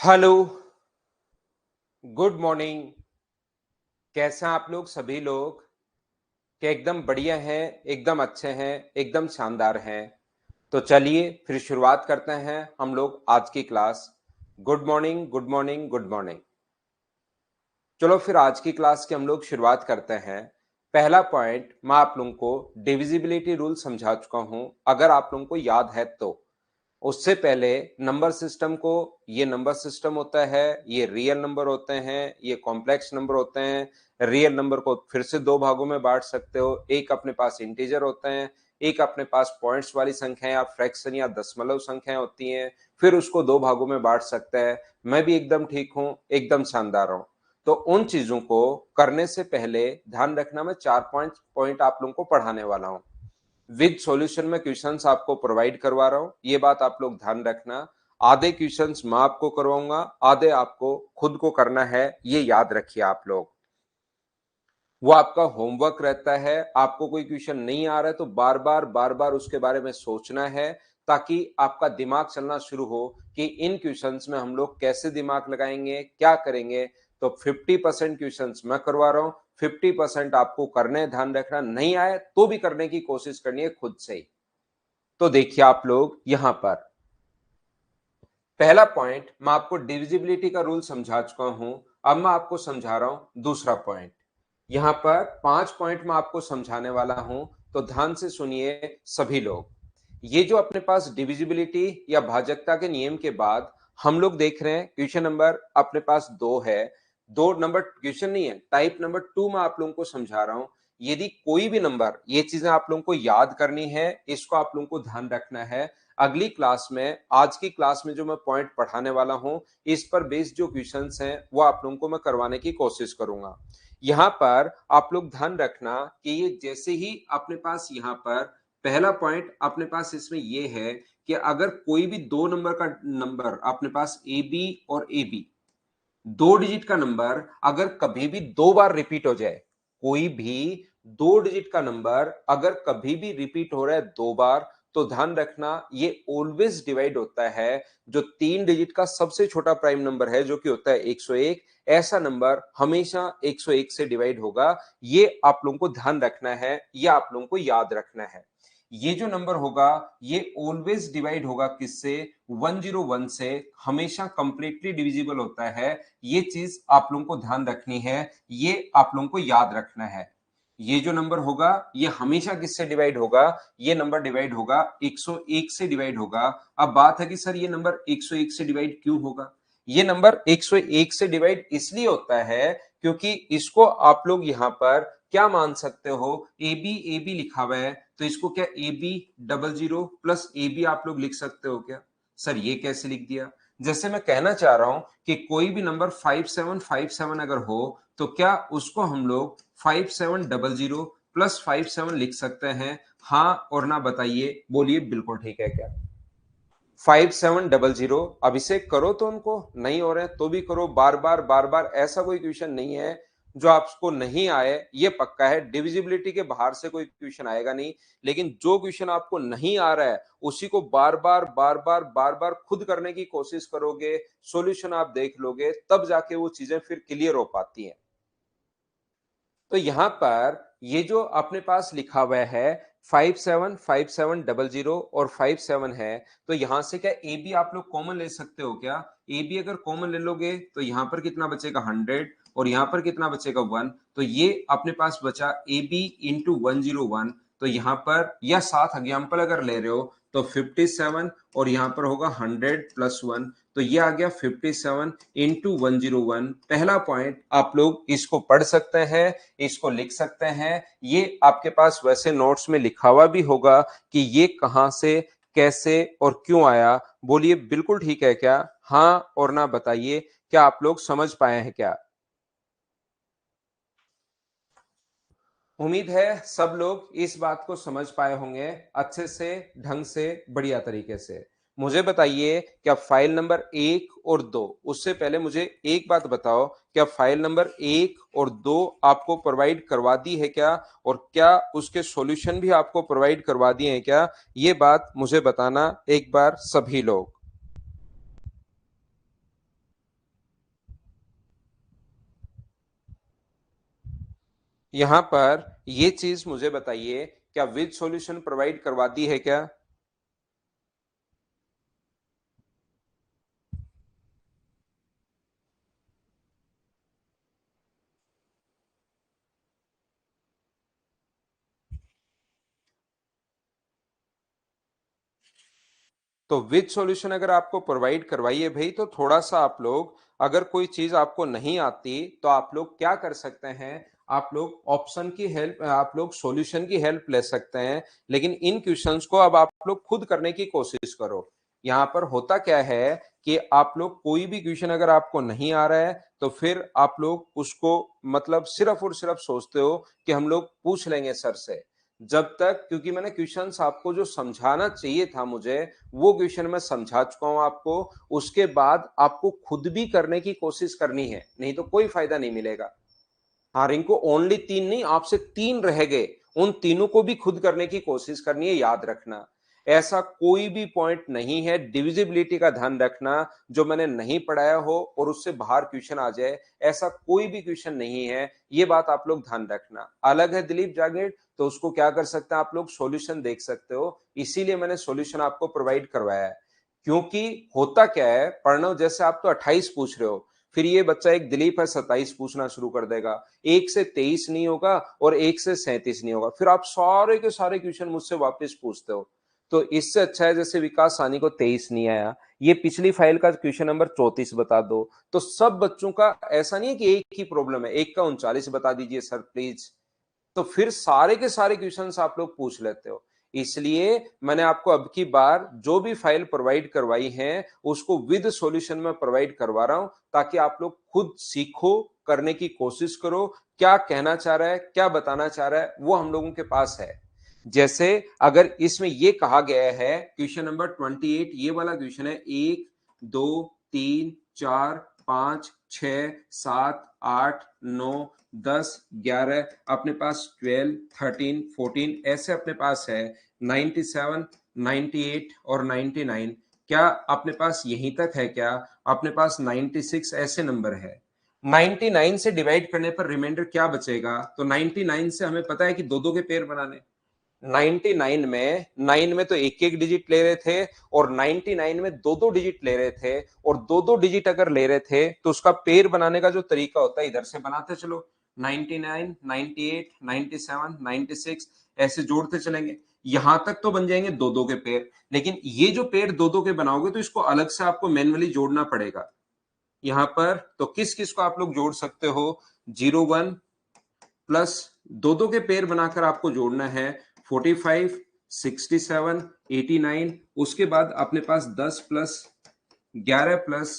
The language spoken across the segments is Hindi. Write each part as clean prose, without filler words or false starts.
Hello, good morning. कैसे हैं आप लोग सभी लोग? क्या एकदम बढ़िया हैं, एकदम अच्छे हैं, एकदम शानदार हैं? तो चलिए फिर शुरुआत करते हैं हम लोग आज की class. Good morning, good morning, good morning. चलो फिर आज की क्लास की हम लोग शुरुआत करते हैं। पहला पॉइंट मैं आप लोगों को डिविजिबिलिटी रूल समझा चुका हूं, अगर आप लोगों को याद है तो। उससे पहले नंबर सिस्टम को, ये नंबर सिस्टम होता है, ये रियल नंबर होते हैं, ये कॉम्प्लेक्स नंबर होते हैं। रियल नंबर को फिर से दो भागों में बांट सकते हो, एक अपने पास इंटीजर होते हैं, एक अपने पास पॉइंट्स वाली संख्या या फ्रैक्शन या दशमलव संख्याएं होती हैं, फिर उसको दो भागों में बांट सकते हैं। मैं भी एकदम ठीक हूं, एकदम शानदार हूं। तो उन चीजों को करने से पहले ध्यान रखना, मैं 4 5 पॉइंट आप लोगों को पढ़ाने वाला हूं। विद सॉल्यूशन में क्वेश्चंस आपको प्रोवाइड करवा रहा हूं, ये बात आप लोग ध्यान रखना। आधे क्वेश्चंस मैं आपको करवाऊंगा, आधे आपको खुद को करना है, ये याद रखिए आप लोग। वो आपका होमवर्क रहता है। आपको कोई क्वेश्चन नहीं आ रहा है तो बार बार उसके बारे में सोचना है, ताकि आपका दिमाग चलना शुरू हो कि इन क्वेश्चंस में हम लोग कैसे दिमाग लगाएंगे, क्या करेंगे। तो 50% क्वेश्चंस मैं करवा रहा हूं, 50% आपको करने, ध्यान रखना। नहीं आए तो भी करने की कोशिश करनी है खुद से ही। तो देखिए आप लोग यहां पर पहला पॉइंट मैं आपको डिविजिबिलिटी का रूल समझा चुका हूं। अब मैं आपको समझा रहा हूं दूसरा पॉइंट। यहां पर 5 पॉइंट मैं आपको समझाने वाला हूं, तो ध्यान से सुनिए सभी लोग। ये जो अपने पास डिविजिबिलिटी या भाजकता के नियम के बाद हम लोग देख रहे हैं, क्वेश्चन नंबर अपने पास 2 है। 2 नंबर क्वेश्चन नहीं है, टाइप नंबर 2 मैं आप लोगों को समझा रहा हूं। यदि कोई भी नंबर, ये चीजें आप लोगों को याद करनी है, इसको आप लोगों को ध्यान रखना है। अगली क्लास में, आज की क्लास में जो मैं पॉइंट पढ़ाने वाला हूं, इस पर बेस्ड जो क्वेश्चंस हैं वो आप लोगों को मैं करवाने की कोशिश करूंगा। यहां पर आप लोग ध्यान रखना कि ये जैसे ही अपने पास यहां पर पहला पॉइंट अपने पास इसमें ये है कि अगर कोई भी 2 नंबर का नंबर अपने पास ए बी और ए बी, 2 डिजिट का नंबर अगर कभी भी 2 बार रिपीट हो जाए, कोई भी 2 डिजिट का नंबर अगर कभी भी रिपीट हो रहा है 2 बार, तो ध्यान रखना ये ऑलवेज डिवाइड होता है। जो 3 डिजिट का सबसे छोटा प्राइम नंबर है, जो कि होता है 101, ऐसा नंबर हमेशा 101 से डिवाइड होगा। ये आप लोगों को ध्यान रखना है, या आप लोगों को याद रखना है। ये जो नंबर होगा ये ऑलवेज डिवाइड होगा किससे? 101 से। हमेशा कंप्लीटली डिविजिबल होता है। ये चीज आप लोगों को ध्यान रखनी है, ये आप लोगों को याद रखना है। ये जो नंबर होगा ये हमेशा किससे डिवाइड होगा? ये नंबर डिवाइड होगा 101 से डिवाइड होगा। अब बात है कि सर ये नंबर 101 से डिवाइड क्यों होगा? ये नंबर 101 से डिवाइड इसलिए होता है क्योंकि इसको आप लोग यहां पर क्या मान सकते हो? ए बी लिखा हुआ है, तो इसको क्या A B double zero plus A B आप लोग लिख सकते हो क्या? सर ये कैसे लिख दिया? जैसे मैं कहना चाह रहा हूं कि कोई भी नंबर 5757 अगर हो, तो क्या उसको हम लोग 5700 प्लस 57 लिख सकते हैं? हाँ और ना बताइए, बोलिए बिल्कुल ठीक है क्या? 5700। अभिषेक करो तो उनको, नहीं हो रहे तो भी करो, बार बार ऐसा कोई क्वेश्चन नहीं है जो आपको नहीं आए। ये पक्का है डिविजिबिलिटी के बाहर से कोई क्वेश्चन आएगा नहीं। लेकिन जो क्वेश्चन आपको नहीं आ रहा है उसी को बार बार खुद करने की कोशिश करोगे, सॉल्यूशन आप देख लोगे, तब जाके वो चीजें फिर क्लियर हो पाती हैं। तो यहां पर ये जो अपने पास लिखा हुआ है 575700 और 57 है, तो यहां से क्या ए बी आप लोग कॉमन ले सकते हो क्या? ए बी अगर कॉमन ले लोगे तो यहां पर कितना बचेगा? 100, और यहां पर कितना बचेगा? 1। तो ये अपने पास बचा ए बी इंटू 101। तो यहां पर या साथ एग्जाम्पल अगर ले रहे हो तो 57, और यहां पर होगा 100 प्लस 1। तो ये आ गया 57 इंटू 101। पहला पॉइंट आप लोग इसको पढ़ सकते हैं, इसको लिख सकते हैं। ये आपके पास वैसे नोट्स में लिखा हुआ भी होगा कि ये कहां से, कैसे और क्यों आया। बोलिए बिल्कुल ठीक है क्या? हाँ और ना बताइए, क्या आप लोग समझ पाए हैं क्या? उम्मीद है सब लोग इस बात को समझ पाए होंगे अच्छे से, ढंग से, बढ़िया तरीके से। मुझे बताइए, क्या फाइल नंबर 1 और 2, उससे पहले मुझे एक बात बताओ, क्या फाइल नंबर 1 और 2 आपको प्रोवाइड करवा दी है क्या? और क्या उसके सॉल्यूशन भी आपको प्रोवाइड करवा दिए हैं क्या? ये बात मुझे बताना एक बार सभी लोग। यहां पर ये चीज मुझे बताइए, क्या विद सॉल्यूशन प्रोवाइड करवाती है क्या? तो विद सॉल्यूशन अगर आपको प्रोवाइड करवाइए भाई, तो थोड़ा सा आप लोग, अगर कोई चीज आपको नहीं आती तो आप लोग क्या कर सकते हैं, आप लोग ऑप्शन की हेल्प, आप लोग सॉल्यूशन की हेल्प ले सकते हैं। लेकिन इन क्वेश्चंस को अब आप लोग खुद करने की कोशिश करो। यहाँ पर होता क्या है कि आप लोग कोई भी क्वेश्चन अगर आपको नहीं आ रहा है, तो फिर आप लोग उसको मतलब सिर्फ और सिर्फ सोचते हो कि हम लोग पूछ लेंगे सर से। जब तक, क्योंकि मैंने क्वेश्चंस आपको जो समझाना चाहिए था मुझे, वो क्वेश्चन मैं समझा चुका हूं आपको। उसके बाद आपको खुद भी करने की कोशिश करनी है, नहीं तो कोई फायदा नहीं मिलेगा। हाँ, रिंकू ओनली 3 नहीं, आपसे 3 रह गए, उन तीनों को भी खुद करने की कोशिश करनी है, याद रखना। ऐसा कोई भी पॉइंट नहीं है, डिविजिबिलिटी का ध्यान रखना, जो मैंने नहीं पढ़ाया हो और उससे बाहर क्वेश्चन आ जाए, ऐसा कोई भी क्वेश्चन नहीं है। ये बात आप लोग ध्यान रखना। अलग है दिलीप जागेड़, तो उसको क्या कर सकते हैं आप लोग, सॉल्यूशन देख सकते हो, इसीलिए मैंने सॉल्यूशन आपको प्रोवाइड करवाया है। क्योंकि होता क्या है, पढ़ना जैसे आप तो 28 पूछ रहे हो, फिर ये बच्चा एक दिलीप है 27 पूछना शुरू कर देगा, एक से 23 नहीं होगा और एक से 37 नहीं होगा, फिर आप सारे के सारे क्वेश्चन मुझसे वापस पूछते हो। तो इससे अच्छा है, जैसे विकास सानी को 23 नहीं आया, ये पिछली फाइल का क्वेश्चन नंबर 34 बता दो। तो सब बच्चों का ऐसा नहीं है कि एक ही प्रॉब्लम है, एक का 39 बता दीजिए सर प्लीज। तो फिर सारे के सारे क्वेश्चंस आप लोग पूछ लेते हो। इसलिए मैंने आपको अब की बार जो भी फाइल प्रोवाइड करवाई है, उसको विद सॉल्यूशन में प्रोवाइड करवा रहा हूं, ताकि आप लोग खुद सीखो, करने की कोशिश करो। क्या कहना चाह रहा है, क्या बताना चाह रहा है, वो हम लोगों के पास है। जैसे अगर इसमें ये कहा गया है, क्वेश्चन नंबर 28, ये वाला क्वेश्चन है, 1 2 3 4 5 6 7 8 9 10 11, अपने पास 12 13 14 ऐसे अपने पास है, 97 98 और 99। क्या अपने पास यहीं तक है क्या? अपने पास 96 ऐसे नंबर है। 99 से डिवाइड करने पर रिमाइंडर क्या बचेगा? तो 99 से हमें पता है कि दो दो के पेयर बनाने। 99 में 9 में तो एक एक डिजिट ले रहे थे, और 99 में दो दो डिजिट ले रहे थे, और दो दो डिजिट अगर ले रहे थे तो उसका पेयर बनाने का जो तरीका होता है, इधर से बनाते चलो, 99 98 97 96 ऐसे जोड़ते चलेंगे, यहां तक तो बन जाएंगे दो दो के पेयर। लेकिन ये जो पेयर दो दो के बनाओगे, तो इसको अलग से आपको मैन्युअली जोड़ना पड़ेगा। यहां पर तो किस किस को आप लोग जोड़ सकते हो, 01 प्लस दो दो के पेयर बनाकर आपको जोड़ना है, 45 67 89। उसके बाद अपने पास 10 plus 11 plus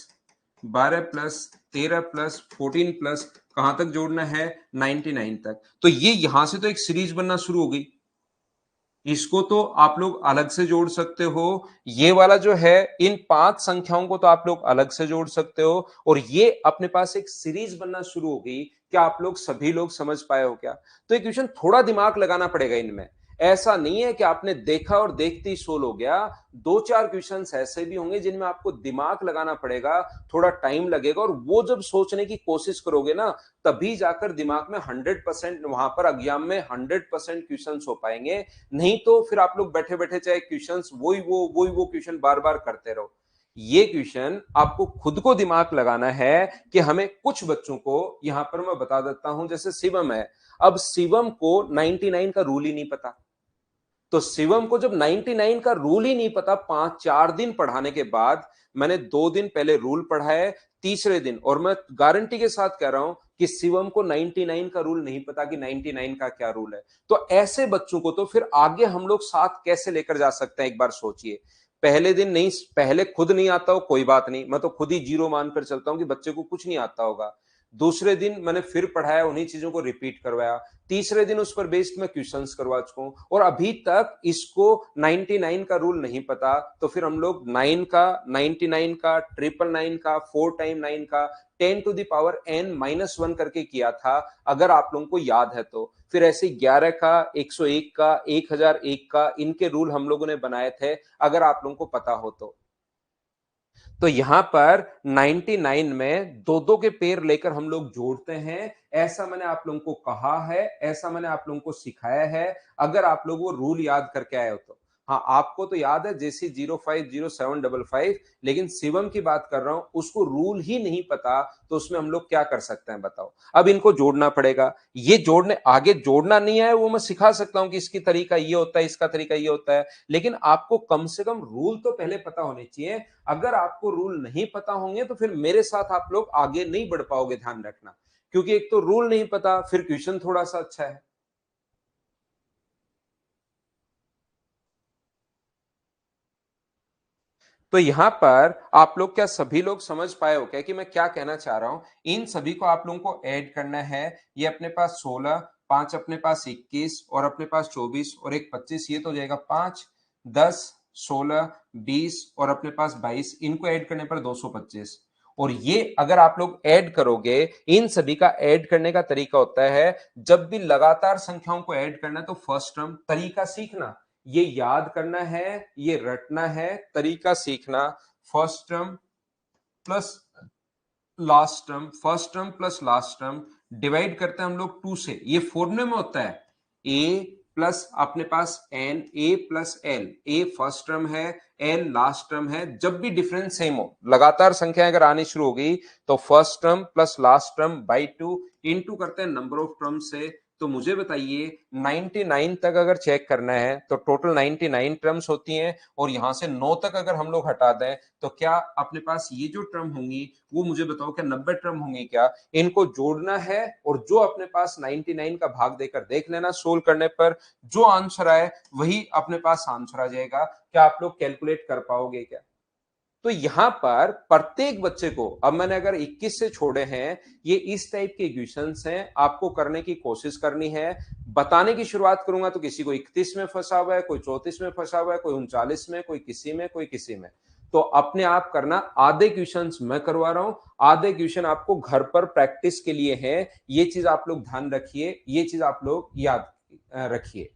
12 plus 13 plus 14 plus कहां तक जोड़ना है, 99 तक। तो ये यहां से तो एक सीरीज बनना शुरू हो गई। इसको तो आप लोग अलग से जोड़ सकते हो, ये वाला जो है, इन 5 संख्याओं को तो आप लोग अलग से जोड़ सकते हो, और ये अपने पास एक सीरीज बनना शुरू हो गई। क्या आप लोग सभी लोग समझ पाए हो क्या? तो ये क्वेश्चन थोड़ा दिमाग लगाना पड़ेगा इनमें। ऐसा नहीं है कि आपने देखा और देखते ही सोल्व हो गया। दो चार क्वेश्चंस ऐसे भी होंगे जिनमें आपको दिमाग लगाना पड़ेगा, थोड़ा टाइम लगेगा, और वो जब सोचने की कोशिश करोगे ना, तभी जाकर दिमाग में 100%, वहां पर एग्जाम में 100% क्वेश्चंस हो पाएंगे। नहीं तो फिर आप लोग बैठे बैठे चाहे क्वेश्चंस वही वो क्वेश्चन बार बार करते रहो। ये क्वेश्चन आपको खुद को दिमाग लगाना है कि हमें, कुछ बच्चों को यहां पर मैं बता देता हूं, जैसे शिवम है। अब शिवम को 99 का रूल ही नहीं पता। तो शिवम को जब 99 का रूल ही नहीं पता, 5 4 दिन पढ़ाने के बाद, मैंने 2 दिन पहले रूल पढ़ा है, तीसरे दिन, और मैं गारंटी के साथ कह रहा हूं कि शिवम को 99 का रूल नहीं पता कि 99 का क्या रूल है। तो ऐसे बच्चों को तो फिर आगे हम लोग साथ कैसे लेकर जा सकते हैं, एक बार सोचिए। पहले दिन नहीं, पहले खुद नहीं आता हो कोई बात नहीं, मैं तो खुद ही जीरो मानकर चलता हूं कि बच्चे को कुछ नहीं आता होगा। दूसरे दिन मैंने फिर पढ़ाया, उन्हीं चीजों को रिपीट करवाया। तीसरे दिन उस पर बेस्ड मैं क्वेश्चंस करवा चुका हूं, और अभी तक इसको 99 का रूल नहीं पता। तो फिर हम लोग 9 का, 99 का, 999 का, 4 टाइम 9 का, 10 to the power n-1 करके किया था, अगर आप लोगों को याद है तो। फिर ऐसे 11 का, 101 का, 1001 का, इनके रूल हम लोगों ने बनाए थे, अगर आप लोगों को पता हो तो। तो यहां पर 99 में दो दो के पेयर लेकर हम लोग जोड़ते हैं। ऐसा मैंने आप लोगों को कहा है, ऐसा मैंने आप लोगों को सिखाया है। अगर आप लोग वो रूल याद करके आए हो तो हाँ, आपको तो याद है जैसी 050755, लेकिन शिवम की बात कर रहा हूं, उसको रूल ही नहीं पता, तो उसमें हम लोग क्या कर सकते हैं बताओ। अब इनको जोड़ना पड़ेगा। ये जोड़ने आगे जोड़ना नहीं है वो मैं सिखा सकता हूं कि इसकी तरीका ये होता है, इसका तरीका ये होता है, लेकिन आपको कम से कम रूल तो पहले पता होने चाहिए। अगर आपको रूल नहीं पता होंगे तो फिर मेरे साथ आप लोग आगे नहीं बढ़ पाओगे, ध्यान रखना। क्योंकि एक तो रूल नहीं पता, फिर क्वेश्चन थोड़ा सा अच्छा है। तो यहां पर आप लोग क्या सभी लोग समझ पाए हो क्या कि मैं क्या कहना चाह रहा हूं। इन सभी को आप लोगों को ऐड करना है। ये अपने पास 16, 5 अपने पास 21 और अपने पास 24 और एक 25, ये तो हो जाएगा 5, 10, 16, 20 और अपने पास 22। इनको ऐड करने पर 225। और ये अगर आप लोग ऐड करोगे, इन सभी का ऐड करने का तरीका होता है, जब भी लगातार संख्याओं को ऐड करना है तो फर्स्ट टर्म तरीका सीखना, ये याद करना है, ये रटना है, तरीका सीखना। First term plus last term, first term plus last term divide करते हैं हम लोग 2 से। ये फॉर्मूले में होता है ए प्लस अपने पास एन, ए प्लस एल। ए फर्स्ट टर्म है, एल लास्ट टर्म है। जब भी डिफरेंस सेम हो, लगातार संख्या अगर आनी शुरू हो गई, तो first term plus last term by 2 into करते हैं नंबर ऑफ टर्म से। तो मुझे बताइए 99 तक अगर चेक करना है तो टोटल 99 टर्म्स होती हैं, और यहां से 9 तक अगर हम लोग हटा दें तो क्या अपने पास ये जो टर्म होंगी वो मुझे बताओ क्या 90 टर्म होंगी क्या। इनको जोड़ना है और जो अपने पास 99 का भाग देकर देख लेना, सोल्व करने पर जो आंसर आए वही अपने पास आंसर आ जाएगा। क्या आप लोग कैलकुलेट कर पाओगे क्या। तो यहां पर प्रत्येक बच्चे को, अब मैंने अगर 21 से छोड़े हैं, ये इस टाइप के क्वेश्चंस हैं, आपको करने की कोशिश करनी है। बताने की शुरुआत करूंगा तो किसी को 31 में फंसा हुआ है, कोई 34 में फंसा हुआ है, कोई 39 में, कोई किसी में, कोई किसी में। तो अपने आप करना। आधे क्वेश्चंस मैं करवा रहा हूं, आधे क्वेश्चन आपको घर पर प्रैक्टिस के लिए है। ये चीज आप लोग ध्यान रखिए, ये चीज आप लोग याद रखिए।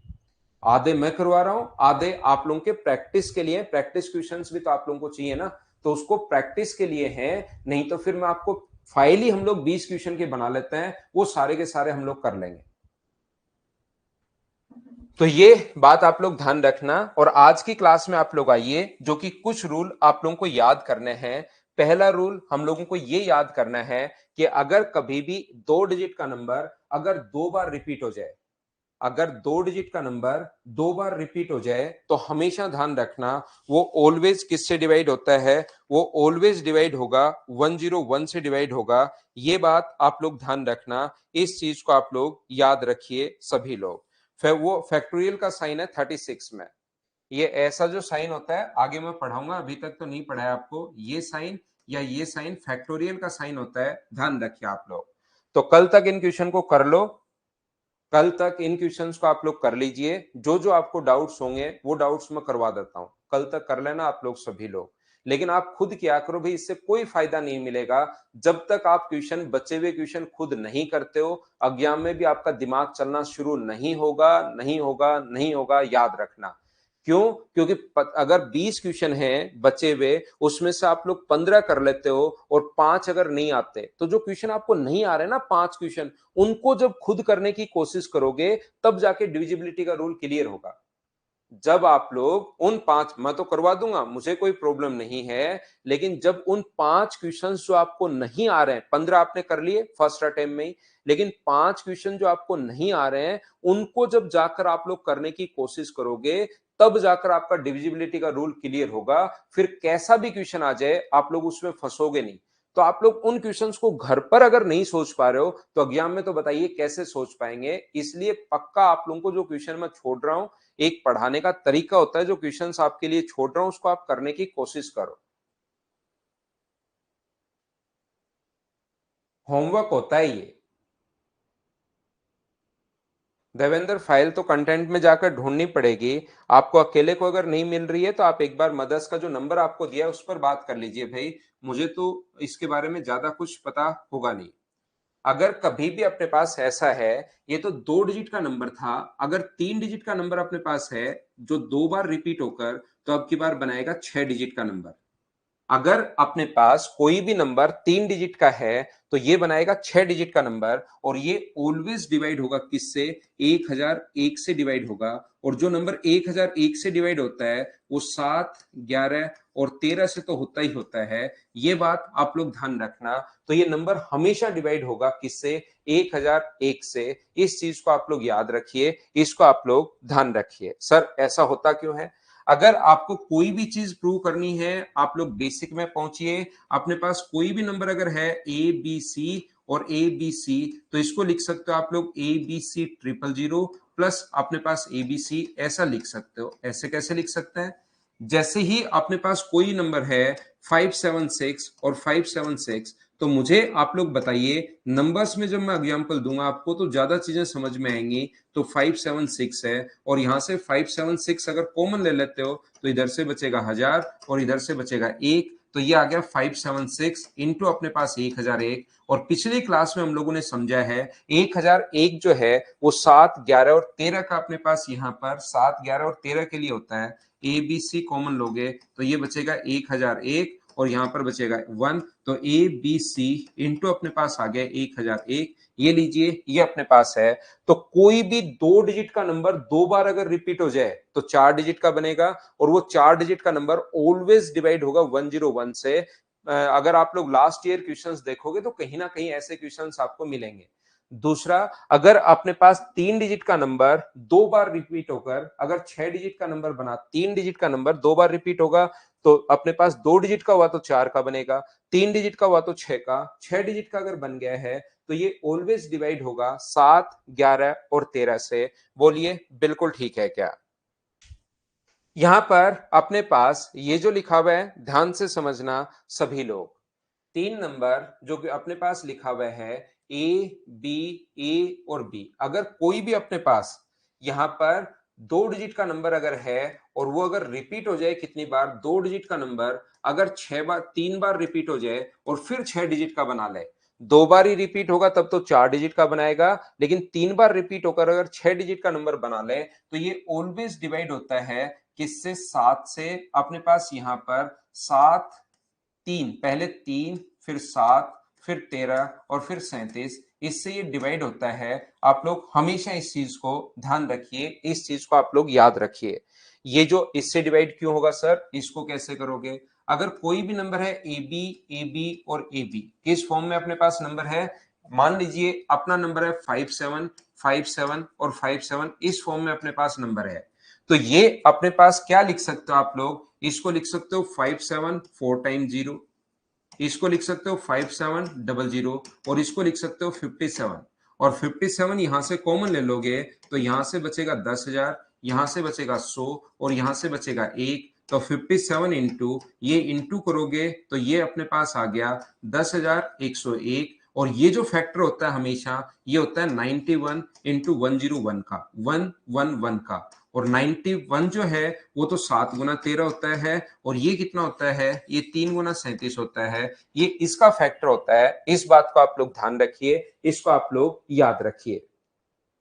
आधे मैं करवा रहा हूं, आधे आप लोगों के प्रैक्टिस के लिए। प्रैक्टिस क्वेश्चंस भी तो आप लोगों को चाहिए ना, तो उसको प्रैक्टिस के लिए है। नहीं तो फिर मैं आपको फाइल ही हम लोग 20 क्वेश्चन के बना लेते हैं, वो सारे के सारे हम लोग कर लेंगे। तो ये बात आप लोग ध्यान रखना। और आज की क्लास में आप लोग आइए, जो कि कुछ रूल आप लोगों को याद करने हैं। पहला रूल हम लोगों को ये याद करना है कि अगर कभी भी 2 डिजिट का नंबर अगर 2 बार रिपीट हो जाए, अगर 2 डिजिट का नंबर 2 बार रिपीट हो जाए, तो हमेशा ध्यान रखना वो ऑलवेज किससे डिवाइड होता है। वो ऑलवेज डिवाइड होगा 101 से डिवाइड होगा। ये बात आप लोग ध्यान रखना, इस चीज को आप लोग याद रखिए सभी लोग। फिर वो फैक्टोरियल का साइन है 36 में। ये ऐसा जो साइन होता है आगे मैं पढ़ाऊंगा, अभी तक तो नहीं पढ़ा है आपको। ये साइन या ये साइन फैक्टोरियल का साइन होता है, ध्यान रखिए आप लोग। तो कल तक इन क्वेश्चन को कर लो, कल तक इन क्वेश्चंस को आप लोग कर लीजिए। जो जो आपको डाउट्स होंगे वो डाउट्स मैं करवा देता हूं, कल तक कर लेना आप लोग सभी लोग। लेकिन आप खुद क्या करो भाई, इससे कोई फायदा नहीं मिलेगा जब तक आप क्वेश्चन, बचे हुए क्वेश्चन खुद नहीं करते हो। एग्जाम में भी आपका दिमाग चलना शुरू नहीं होगा, नहीं होगा, नहीं होगा, याद रखना। क्यों? क्योंकि अगर 20 क्वेश्चन हैं बचे हुए, उसमें से आप लोग 15 कर लेते हो और 5 अगर नहीं आते, तो जो क्वेश्चन आपको नहीं आ रहे ना 5 क्वेश्चन, उनको जब खुद करने की कोशिश करोगे तब जाके डिविजिबिलिटी का रूल क्लियर होगा। जब आप लोग उन 5, मैं तो करवा दूंगा, मुझे कोई प्रॉब्लम नहीं है, लेकिन जब उन 5 क्वेश्चंस जो आपको नहीं आ रहे हैं, 15 आपने कर लिए फर्स्ट अटेम्प्ट में ही, लेकिन 5 क्वेश्चन जो आपको नहीं आ रहे हैं, उनको जब जाकर आप लोग करने की कोशिश करोगे, तब जाकर आपका डिविजिबिलिटी का रूल क्लियर होगा। फिर कैसा भी क्वेश्चन आ जाए आप लोग उसमें फंसोगे नहीं। तो आप लोग उन क्वेश्चंस को घर पर अगर नहीं सोच पा रहे हो तो एग्जाम में तो बताइए कैसे सोच पाएंगे। इसलिए पक्का आप लोगों को जो क्वेश्चन मैं छोड़ रहा हूं, एक पढ़ाने का तरीका होता है, जो क्वेश्चंस आपके लिए छोड़ रहा हूं उसको आप करने की कोशिश करो। होमवर्क होता है ये। देवेंद्र फाइल तो कंटेंट में जाकर ढूंढनी पड़ेगी आपको। अकेले को अगर नहीं मिल रही है तो आप एक बार मदर्स का जो नंबर आपको दिया है उस पर बात कर लीजिए भाई। मुझे तो इसके बारे में ज्यादा कुछ पता होगा नहीं। अगर कभी भी अपने पास ऐसा है, ये तो 2 डिजिट का नंबर था, अगर 3 डिजिट का नंबर अपने पास है जो 2 बार रिपीट होकर, तो अब की बार बनाएगा 6 डिजिट का नंबर। अगर अपने पास कोई भी नंबर 3 डिजिट का है तो ये बनाएगा 6 डिजिट का नंबर, और ये ऑलवेज डिवाइड होगा किससे? 1001 से डिवाइड होगा। और जो नंबर 1001 से डिवाइड होता है वो 7, 11 और 13 से तो होता ही होता है, ये बात आप लोग ध्यान रखना। तो ये नंबर हमेशा डिवाइड होगा किससे? 1001 से। इस चीज को आप लोग याद रखिए, इसको आप लोग ध्यान रखिए। सर ऐसा होता क्यों है? अगर आपको कोई भी चीज प्रूव करनी है, आप लोग बेसिक में पहुंचिए। अपने पास कोई भी नंबर अगर है ए बी सी और ए बी सी, तो इसको लिख सकते हो आप लोग ए बी सी 000 प्लस अपने पास ए बी सी, ऐसा लिख सकते हो। ऐसे कैसे लिख सकते हैं? जैसे ही अपने पास कोई नंबर है 576 और 576, तो मुझे आप लोग बताइए, नंबर्स में जब मैं एग्जांपल दूंगा आपको तो ज्यादा चीजें समझ में आएंगी। तो 576 है, और यहां से 576 अगर कॉमन ले लेते हो तो इधर से बचेगा 1000 और इधर से बचेगा 1, तो ये आ गया 576 इंटू अपने पास 1001। और पिछली क्लास में हम लोगों ने समझा है 1001 जो है वो 7, 11 और 13 का अपने पास यहाँ पर 7, 11 और 13 के लिए होता है। ए बी सी कॉमन लोगे तो ये बचेगा 1001 और यहां पर बचेगा 1, तो ए बी सी इंटू अपने पास आ गया 1001। ये लीजिए, ये अपने पास है। तो कोई भी 2 डिजिट का नंबर 2 बार अगर रिपीट हो जाए तो 4 डिजिट का बनेगा, और वो 4 डिजिट का नंबर ऑलवेज डिवाइड होगा 101 से। अगर आप लोग लास्ट ईयर क्वेश्चंस देखोगे तो कहीं ना कहीं ऐसे क्वेश्चंस आपको मिलेंगे। दूसरा, अगर अपने पास 3 डिजिट का नंबर 2 बार रिपीट होकर अगर 6 डिजिट का नंबर बना, 3 डिजिट का नंबर 2 बार रिपीट होगा तो अपने पास 2 डिजिट का हुआ तो 4 का बनेगा, 3 डिजिट का हुआ तो 6 का, 6 डिजिट का अगर बन गया है तो ये ऑलवेज डिवाइड होगा 7, 11 और 13 से। बोलिए बिल्कुल ठीक है क्या? यहां पर अपने पास ये जो लिखा हुआ है ध्यान से समझना सभी लोग। 3 नंबर जो कि अपने पास लिखा हुआ है ए बी, ए और बी, अगर कोई भी अपने पास यहां पर 2 डिजिट का नंबर अगर है और वो अगर रिपीट हो जाए कितनी बार, 2 डिजिट का नंबर अगर 6 बार, 3 बार रिपीट हो जाए और फिर 6 डिजिट का बना ले, 2 बार ही रिपीट होगा तब तो 4 डिजिट का बनाएगा, लेकिन 3 बार रिपीट होकर अगर 6 डिजिट का नंबर बना ले तो ये ऑलवेज डिवाइड होता है किससे? 7 से। अपने पास यहां पर 7, 3, पहले 3 फिर 7 फिर 13 और फिर 37, इससे ये डिवाइड होता है। आप लोग हमेशा इस चीज को ध्यान रखिए, इस चीज को आप लोग याद रखिए। ये जो इससे डिवाइड क्यों होगा सर, इसको कैसे करोगे? अगर कोई भी नंबर है ए बी और ए बी, किस फॉर्म में अपने पास नंबर है? मान लीजिए अपना नंबर है 57, 57 और 57, इस फॉर्म में अपने पास नंबर है। तो ये अपने पास क्या लिख सकते हो आप लोग? इसको लिख सकते हो 57 4 टाइम 0, इसको लिख सकते हो 5700, और इसको लिख सकते हो 57। और 57 यहां से कॉमन ले लोगे तो यहां से बचेगा 10,000, यहां से बचेगा 100 और यहां से बचेगा 1। तो 57 इंटू ये इंटू करोगे तो ये अपने पास आ गया 10,101। और ये जो फैक्टर होता है हमेशा ये होता है 91 इंटू 101 का, 111 का। और 91 जो है वो तो 7 गुना 13 होता है, और ये कितना होता है? ये 3 गुना 37 होता है। ये इसका फैक्टर होता है। इस बात को आप लोग ध्यान रखिए, इसको आप लोग याद रखिए।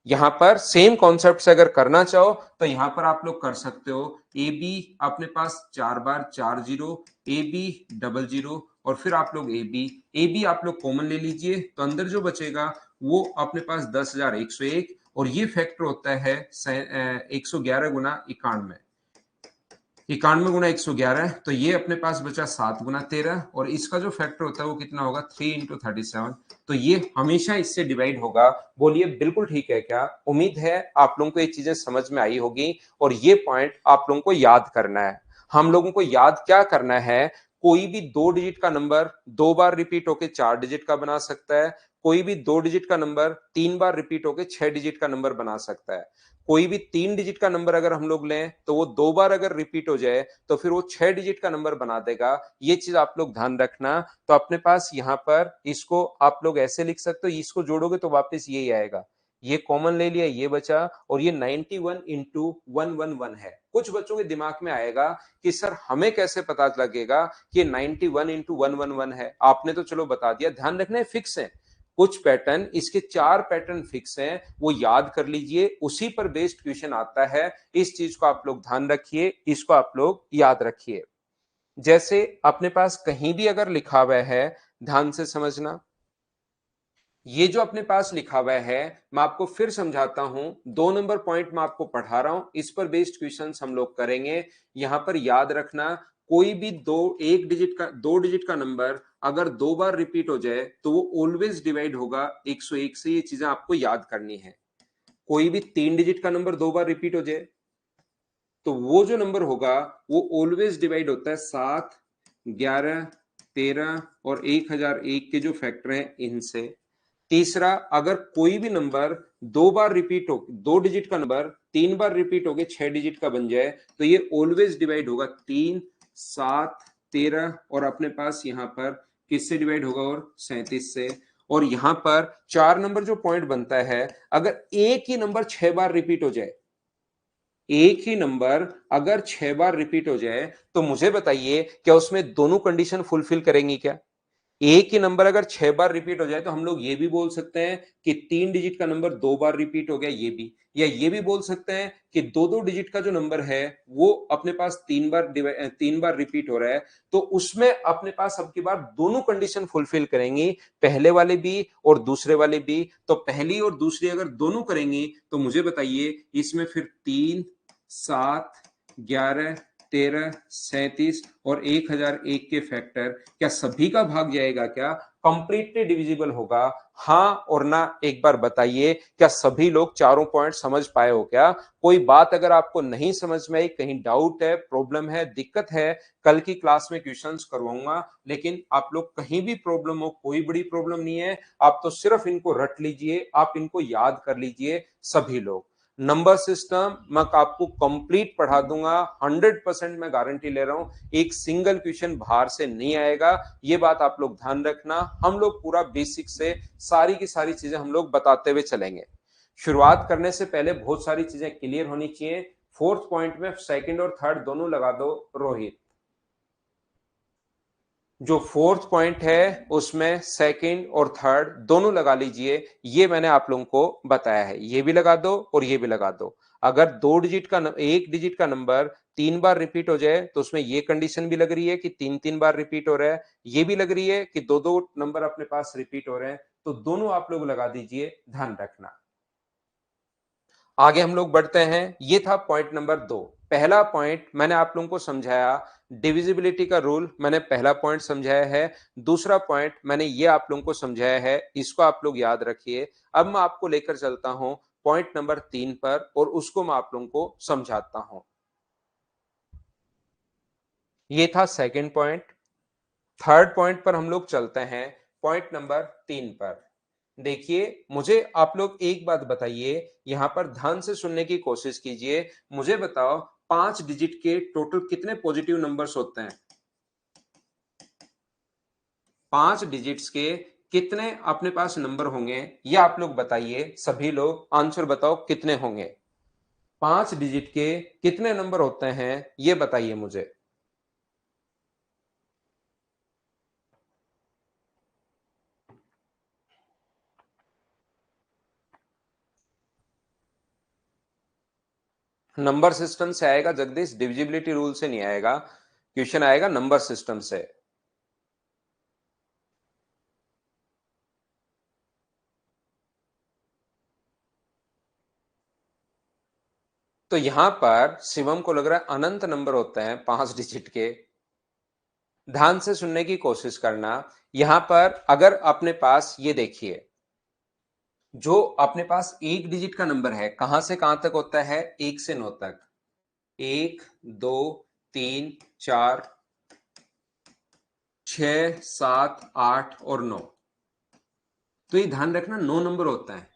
यहां पर सेम कॉन्सेप्ट से अगर करना चाहो तो यहां पर आप लोग कर सकते हो। ए बी अपने पास 4 बार 4 जीरो, ए बी 00 और फिर आप लोग ए बी आप लोग कॉमन ले लीजिए तो अंदर जो बचेगा वो अपने पास 10,101, और ये फैक्टर होता है 111 गुना 91, 91 गुना 111, तो ये अपने पास बचा 7 गुना 13, और इसका जो फैक्टर होता है वो कितना होगा? 3 इंटू 37, तो ये हमेशा इससे डिवाइड होगा। बोलिए बिल्कुल ठीक है क्या? उम्मीद है आप लोगों को ये चीजें समझ में आई होगी, और ये पॉइंट आप लोगों को याद करना है। हम लोगों को याद क्या करना है? कोई भी 2 डिजिट का नंबर 2 बार रिपीट होकर 4 डिजिट का बना सकता है, कोई भी 2 डिजिट का नंबर 3 बार रिपीट होकर 6 डिजिट का नंबर बना सकता है, कोई भी 3 डिजिट का नंबर अगर हम लोग लें तो वो 2 बार अगर रिपीट हो जाए तो फिर वो 6 डिजिट का नंबर बना देगा। ये चीज आप लोग ध्यान रखना। तो अपने पास यहाँ पर इसको आप लोग ऐसे लिख सकते हो, इसको जोड़ोगे तो वापस यही आएगा। ये कॉमन ले लिया, ये बचा, और ये 91 इंटू 111 है। कुछ बच्चों के दिमाग में आएगा कि सर हमें कैसे पता लगेगा कि 91 इंटू 111 है? आपने तो चलो बता दिया, ध्यान रखना है फिक्स है कुछ पैटर्न, इसके 4 पैटर्न फिक्स हैं, वो याद कर लीजिए, उसी पर बेस्ड क्वेश्चन आता है। इस चीज को आप लोग ध्यान रखिए, इसको आप लोग याद रखिए। जैसे अपने पास कहीं भी अगर लिखा हुआ है, ध्यान से समझना, ये जो अपने पास लिखा हुआ है, मैं आपको फिर समझाता हूं, 2 नंबर पॉइंट मैं आपको पढ़ा रहा हूं, इस पर बेस्ड क्वेश्चंस हम लोग करेंगे। यहां पर याद रखना, कोई भी दो डिजिट का नंबर अगर 2 बार रिपीट हो जाए तो वो ऑलवेज डिवाइड होगा 101 से। ये चीजें आपको याद करनी है। कोई भी 3 डिजिट का नंबर 2 बार रिपीट हो जाए तो वो जो नंबर होगा वो ऑलवेज डिवाइड होता है 7, 11, 13 और 1001 के जो फैक्टर हैं इनसे। तीसरा, अगर कोई भी नंबर 2 बार रिपीट हो, 2 डिजिट का नंबर 3 बार रिपीट हो गए 6 डिजिट का बन जाए तो ये ऑलवेज डिवाइड होगा 3, 7, 13 और अपने पास यहां पर किससे डिवाइड होगा, और 37 से। और यहां पर 4 नंबर जो पॉइंट बनता है, अगर एक ही नंबर 6 बार रिपीट हो जाए, एक ही नंबर अगर 6 बार रिपीट हो जाए तो मुझे बताइए क्या उसमें दोनों कंडीशन फुलफिल करेंगी क्या? एक ही नंबर अगर 6 बार रिपीट हो जाए तो हम लोग ये भी बोल सकते हैं कि 3 डिजिट का नंबर 2 बार रिपीट हो गया, ये भी। या ये भी बोल सकते हैं कि दो दो डिजिट का जो नंबर है वो अपने पास 3 बार रिपीट हो रहा है, तो उसमें अपने पास अब की बार दोनों कंडीशन फुलफिल करेंगी, पहले वाले भी और दूसरे वाले भी। तो पहली और दूसरी अगर दोनों करेंगी तो मुझे बताइए इसमें फिर 3, 7, 11, 13, 37 और 1001 के फैक्टर क्या सभी का भाग जाएगा क्या? कंप्लीटली डिविजिबल होगा? हाँ और ना एक बार बताइए, क्या सभी लोग चारों पॉइंट समझ पाए हो क्या? कोई बात अगर आपको नहीं समझ में आई, कहीं डाउट है, प्रॉब्लम है, दिक्कत है, कल की क्लास में क्वेश्चंस करवाऊंगा। लेकिन आप लोग कहीं भी प्रॉब्लम हो, कोई बड़ी प्रॉब्लम नहीं है, आप तो सिर्फ इनको रट लीजिए, आप इनको याद कर लीजिए सभी लोग। नंबर सिस्टम मैं आपको कंप्लीट पढ़ा दूंगा, 100% मैं गारंटी ले रहा हूं, एक सिंगल क्वेश्चन बाहर से नहीं आएगा। ये बात आप लोग ध्यान रखना। हम लोग पूरा बेसिक से सारी की सारी चीजें हम लोग बताते हुए चलेंगे। शुरुआत करने से पहले बहुत सारी चीजें क्लियर होनी चाहिए। फोर्थ पॉइंट में सेकंड और थर्ड दोनों लगा दो रोहित। जो फोर्थ पॉइंट है उसमें सेकंड और थर्ड दोनों लगा लीजिए, ये मैंने आप लोगों को बताया है। ये भी लगा दो और ये भी लगा दो। अगर एक डिजिट का नंबर 3 बार रिपीट हो जाए तो उसमें ये कंडीशन भी लग रही है कि 3 3 बार रिपीट हो रहा है, ये भी लग रही है कि दो दो नंबर अपने पास रिपीट हो रहे हैं, तो दोनों आप लोग लगा दीजिए, ध्यान रखना। आगे हम लोग बढ़ते हैं। ये था पॉइंट नंबर 2। पहला पॉइंट मैंने आप लोगों को समझाया, डिविजिबिलिटी का रूल मैंने पहला पॉइंट समझाया है। दूसरा पॉइंट मैंने ये आप लोगों को समझाया है, इसको आप लोग याद रखिए। अब मैं आपको लेकर चलता हूं पॉइंट नंबर 3 पर और उसको मैं आप लोगों को समझाता हूं। ये था सेकंड पॉइंट। थर्ड पॉइंट पर हम लोग चलते हैं, पॉइंट नंबर 3 पर। देखिए, मुझे आप लोग एक बात बताइए, यहां पर ध्यान से सुनने की कोशिश कीजिए। मुझे बताओ 5 डिजिट के टोटल कितने पॉजिटिव नंबर्स होते हैं? 5 डिजिट्स के कितने अपने पास नंबर होंगे, ये आप लोग बताइए। सभी लोग आंसर बताओ कितने होंगे? 5 डिजिट के कितने नंबर होते हैं ये बताइए मुझे। नंबर सिस्टम से आएगा जगदीश, डिविजिबिलिटी रूल से नहीं आएगा। क्वेश्चन आएगा नंबर सिस्टम से। तो यहां पर शिवम को लग रहा है अनंत नंबर होते हैं 5 डिजिट के। ध्यान से सुनने की कोशिश करना। यहां पर अगर अपने पास ये देखिए, जो अपने पास 1 डिजिट का नंबर है कहां से कहां तक होता है? 1 से 9 तक। 1, 2, 3, 4, 6, 7, 8 और 9। तो ये ध्यान रखना 9 नंबर होता है।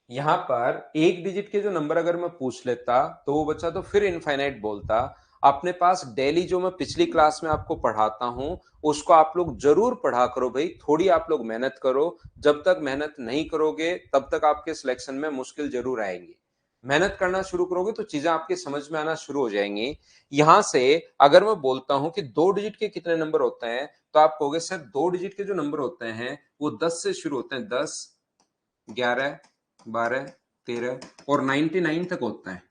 यहां पर 1 डिजिट के जो नंबर अगर मैं पूछ लेता तो वो बच्चा तो फिर इनफाइनाइट बोलता। अपने पास डेली जो मैं पिछली क्लास में आपको पढ़ाता हूं उसको आप लोग जरूर पढ़ा करो भाई, थोड़ी आप लोग मेहनत करो। जब तक मेहनत नहीं करोगे तब तक आपके सिलेक्शन में मुश्किल जरूर आएंगी। मेहनत करना शुरू करोगे तो चीजें आपके समझ में आना शुरू हो जाएंगी। यहां से अगर मैं बोलता हूं कि 2 डिजिट के कितने नंबर होते हैं तो आप कहोगे सर 2 डिजिट के जो नंबर होते हैं वो 10 से शुरू होते हैं, 10, 11, 12, 13 और 99 तक होता है।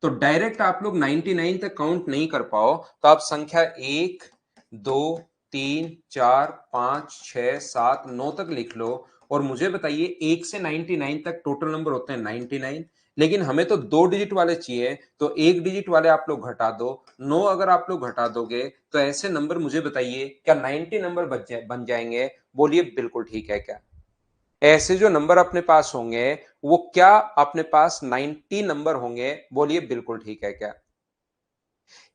तो डायरेक्ट आप लोग 99 तक काउंट नहीं कर पाओ तो आप संख्या 1, 2 3 4 5 6 7 9 तक लिख लो और मुझे बताइए 1 से 99 तक टोटल नंबर होते हैं 99, लेकिन हमें तो 2 डिजिट वाले चाहिए, तो 1 डिजिट वाले आप लोग घटा दो। 9 अगर आप लोग घटा दोगे तो ऐसे नंबर मुझे बताइए क्या 90 नंबर बन जाएंगे? बोलिए बिल्कुल ठीक है क्या? ऐसे जो नंबर अपने पास होंगे वो क्या अपने पास 90 नंबर होंगे? बोलिए बिल्कुल ठीक है क्या?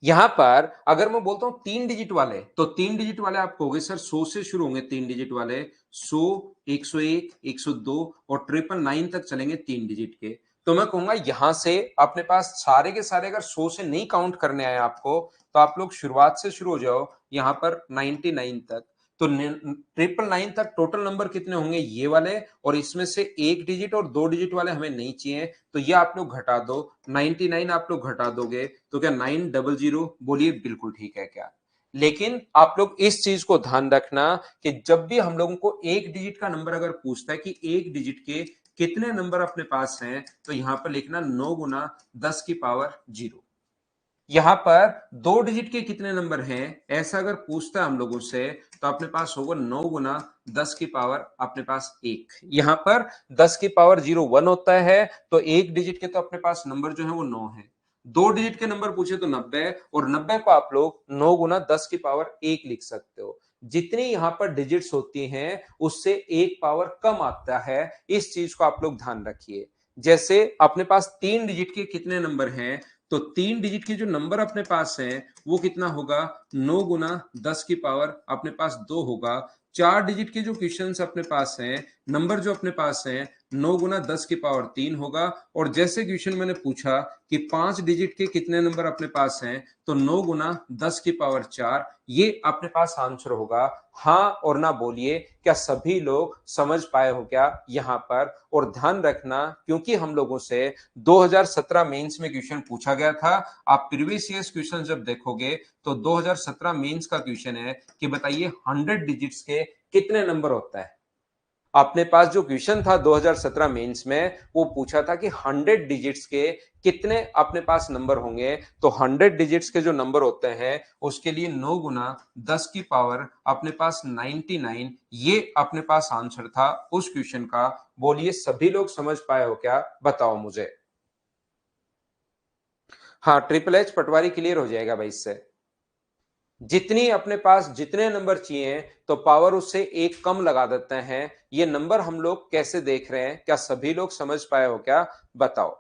यहां पर अगर मैं बोलता हूं 3 डिजिट वाले, तो 3 डिजिट वाले आप कहोगे सर 100 से शुरू होंगे 3 डिजिट वाले, 100, 101, 102 और 999 तक चलेंगे 3 डिजिट के। तो मैं कहूंगा यहां से अपने पास सारे के सारे अगर 100 से नहीं काउंट करने आए आपको, तो आप लोग शुरुआत से शुरू हो जाओ यहां पर 99 तक। तो 999 तक टोटल नंबर कितने होंगे? ये वाले, और इसमें से 1 डिजिट और 2 डिजिट वाले हमें नहीं चाहिए, तो ये आप लोग घटा दो। 99 आप लोग घटा दोगे तो क्या 900? बोलिए बिल्कुल ठीक है क्या? लेकिन आप लोग इस चीज को ध्यान रखना कि जब भी हम लोगों को 1 डिजिट का नंबर अगर पूछता है कि 1 डिजिट के कितने नंबर अपने पास हैं, तो यहां पर लिखना 9 गुना 10 की पावर 0। यहां पर 2 डिजिट के कितने नंबर हैं ऐसा अगर पूछता है हम लोगों से, तो अपने पास होगा 9 गुना 10 की पावर अपने पास 1। यहां पर 10 की पावर 0 1 होता है, तो 1 डिजिट के तो अपने पास नंबर जो है वो 9 है। 2 डिजिट के नंबर पूछे तो 90, और 90 को आप लोग 9 गुना 10 की पावर 1 लिख सकते हो। जितनी यहां पर डिजिट्स होती हैं उससे एक पावर कम आता है, इस चीज को आप लोग ध्यान रखिए। जैसे अपने पास 3 डिजिट के कितने नंबर हैं, तो 3 डिजिट के जो नंबर अपने पास है वो कितना होगा? 9 गुना 10 की पावर अपने पास 2 होगा। 4 डिजिट के जो क्वेश्चन अपने पास हैं, नंबर जो अपने पास हैं, 9 गुना 10 की पावर 3 होगा। और जैसे क्वेश्चन मैंने पूछा कि 5 डिजिट के कितने नंबर अपने पास हैं, तो 9 गुना 10 की पावर 4, ये अपने पास आंसर होगा। हाँ और ना बोलिए, क्या सभी लोग समझ पाए हो क्या यहां पर? और ध्यान रखना, क्योंकि हम लोगों से 2017 मेंस में क्वेश्चन पूछा गया था। आप प्रीवियस ईयर्स क्वेश्चन जब देखोगे तो 2017 मेंस का क्वेश्चन है कि बताइए 100 डिजिट्स के कितने नंबर होता है। अपने पास जो क्वेश्चन था 2017 मेंस में, वो पूछा था कि 100 डिजिट्स के कितने अपने पास नंबर होंगे। तो 100 डिजिट्स के जो नंबर होते हैं उसके लिए 9 गुना 10 की पावर अपने पास 99, ये अपने पास आंसर था उस क्वेश्चन का। बोलिए सभी लोग समझ पाए हो क्या? बताओ मुझे। हाँ, ट्रिपल एच पटवारी क्लियर हो जाएगा भाई इससे। जितनी अपने पास जितने नंबर चाहिए तो पावर उससे एक कम लगा देते हैं। ये नंबर हम लोग कैसे देख रहे हैं, क्या सभी लोग समझ पाए हो क्या? बताओ।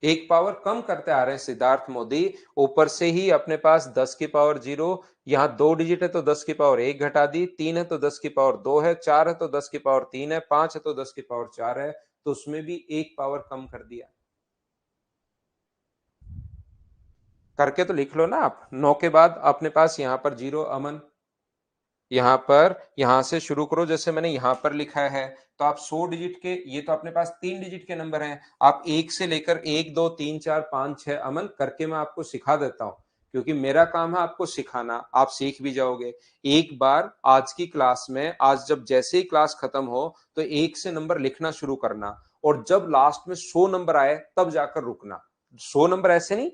एक पावर कम करते आ रहे हैं सिद्धार्थ मोदी। ऊपर से ही अपने पास 10 की पावर 0, यहाँ 2 डिजिट है तो 10 की पावर 1 घटा दी, 3 है तो 10 की पावर 2 है, 4 है तो 10 की पावर 3 है, 5 है तो 10 की पावर 4 है, तो उसमें भी एक पावर कम कर दिया। करके तो लिख लो ना आप। 9 के बाद अपने पास यहाँ पर 0। अमन, यहाँ पर यहाँ से शुरू करो जैसे मैंने यहाँ पर लिखा है। तो आप 100 डिजिट के, ये तो अपने पास 3 डिजिट के नंबर हैं, आप एक से लेकर 1 2 3 4 5 6 अमन करके मैं आपको सिखा देता हूँ, क्योंकि मेरा काम है आपको सिखाना, आप सीख भी जाओगे। एक बार आज की क्लास में, आज जब जैसे ही क्लास खत्म हो तो एक से नंबर लिखना शुरू करना, और जब लास्ट में 100 नंबर आए तब जाकर रुकना। 100 नंबर ऐसे नहीं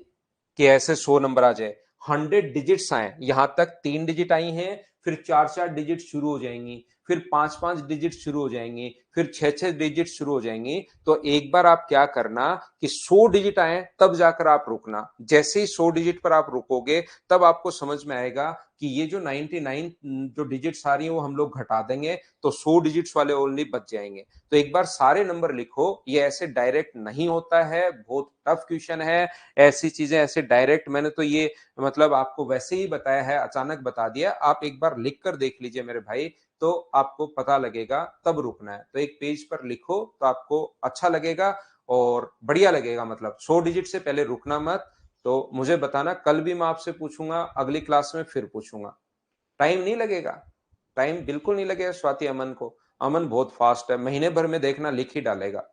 कि ऐसे 100 नंबर आ जाए, 100 डिजिट्स आए। यहां तक 3 डिजिट आई हैं, फिर 4 4 डिजिट शुरू हो जाएंगी, फिर 5 5 डिजिट शुरू हो जाएंगी, फिर 6 6 डिजिट शुरू हो जाएंगी। तो एक बार आप क्या करना कि 100 डिजिट आए तब जाकर आप रुकना। जैसे ही 100 डिजिट पर आप रुकोगे तब आपको समझ में आएगा कि ये जो 99 जो डिजिट्स आ रही है वो हम लोग घटा देंगे, तो 100 डिजिट्स वाले ओनली बच जाएंगे। तो एक बार सारे नंबर लिखो, ये ऐसे डायरेक्ट नहीं होता है, बहुत टफ क्वेश्चन है। ऐसी चीजें ऐसे डायरेक्ट मैंने तो ये मतलब आपको वैसे ही बताया है, अचानक बता दिया। आप एक बार लिख कर देख लीजिए मेरे भाई, तो आपको पता लगेगा, तब रुकना है। तो एक पेज पर लिखो तो आपको अच्छा लगेगा और बढ़िया लगेगा। मतलब 100 डिजिट से पहले रुकना मत। तो मुझे बताना, कल भी मैं आपसे पूछूंगा, अगली क्लास में फिर पूछूंगा। टाइम नहीं लगेगा, टाइम बिल्कुल नहीं लगेगा स्वाति अमन को। अमन बहुत फास्ट है, महीने भर में देखना लिख ही डालेगा।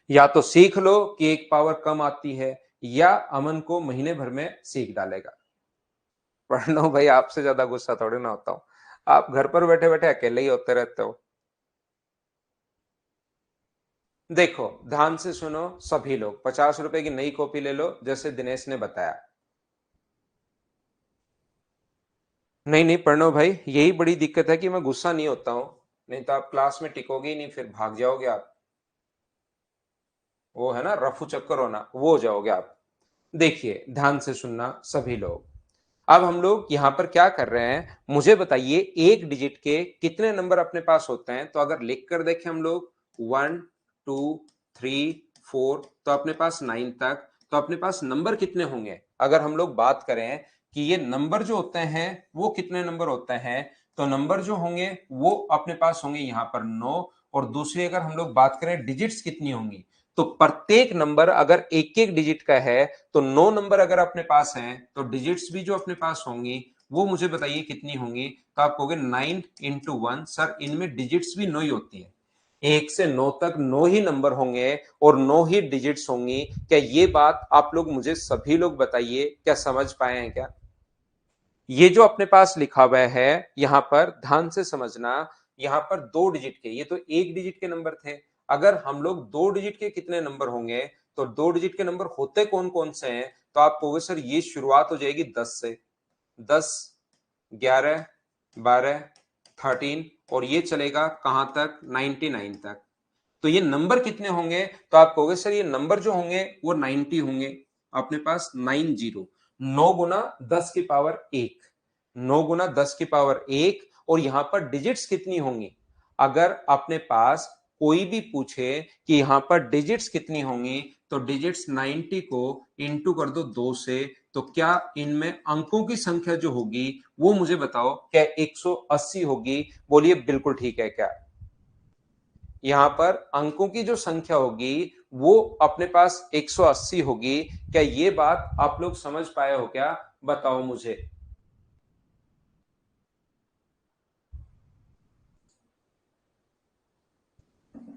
या तो सीख लो कि एक पावर कम आती है, या अमन को महीने भर में सीख डालेगा। प्रणव भाई, आपसे ज्यादा गुस्सा थोड़ी ना होता हूँ। आप घर पर बैठे बैठे अकेले ही होते रहते हो। देखो ध्यान से सुनो सभी लोग, 50 रुपए की नई कॉपी ले लो जैसे दिनेश ने बताया। नहीं नहीं प्रणव भाई, यही बड़ी दिक्कत है कि मैं गुस्सा नहीं होता हूं, नहीं तो आप क्लास में टिकोगे ही नहीं, फिर भाग जाओगे आप। वो है ना रफू चक्कर होना, वो हो जाओगे आप। देखिए ध्यान से सुनना सभी लोग। अब हम लोग यहां पर क्या कर रहे हैं, मुझे बताइए एक डिजिट के कितने नंबर अपने पास होते हैं। तो अगर लिख कर देखें हम लोग 1 2 3 4, तो अपने पास 9 तक, तो अपने पास नंबर कितने होंगे। अगर हम लोग बात करें कि ये नंबर जो होते हैं वो कितने नंबर होते हैं, तो नंबर जो होंगे वो अपने पास होंगे यहाँ पर 9। और दूसरी अगर हम लोग बात करें डिजिट्स कितनी होंगी, तो प्रत्येक नंबर अगर एक एक डिजिट का है, तो 9 नंबर अगर अपने पास हैं, तो डिजिट्स भी जो अपने पास होंगी वो मुझे बताइए कितनी होंगी। तो आप कहोगे 9 × 1, सर इनमें डिजिट्स भी 9 ही होती है। 1 से 9 तक 9 ही नंबर होंगे और 9 ही डिजिट्स होंगी। क्या ये बात आप लोग मुझे सभी लोग बताइए, क्या समझ पाए हैं क्या। ये जो अपने पास लिखा हुआ है यहां पर ध्यान से समझना, यहां पर 2 डिजिट के, ये तो 1 डिजिट के नंबर थे। अगर हम लोग 2 डिजिट के कितने नंबर होंगे, तो 2 डिजिट के नंबर होते कौन कौन से हैं। तो आप कहोगे सर ये शुरुआत हो जाएगी 10 से, 10 11 12 13, और ये चलेगा कहां तक 99 तक। तो ये नंबर कितने होंगे, तो आप कहोगे सर ये नंबर जो होंगे वो 90 होंगे। अपने पास 90, 9 × 10⁻1, 9 × 10⁻1, और यहां पर डिजिट्स कितनी होंगी। अगर अपने पास कोई भी पूछे कि यहां पर डिजिट्स कितनी होंगी, तो डिजिट्स 90 को इंटू कर दो 2 से। तो क्या इनमें अंकों की संख्या जो होगी वो मुझे बताओ, क्या 180 होगी। बोलिए बिल्कुल ठीक है क्या। यहां पर अंकों की जो संख्या होगी वो अपने पास 180 होगी। क्या ये बात आप लोग समझ पाए हो क्या, बताओ मुझे।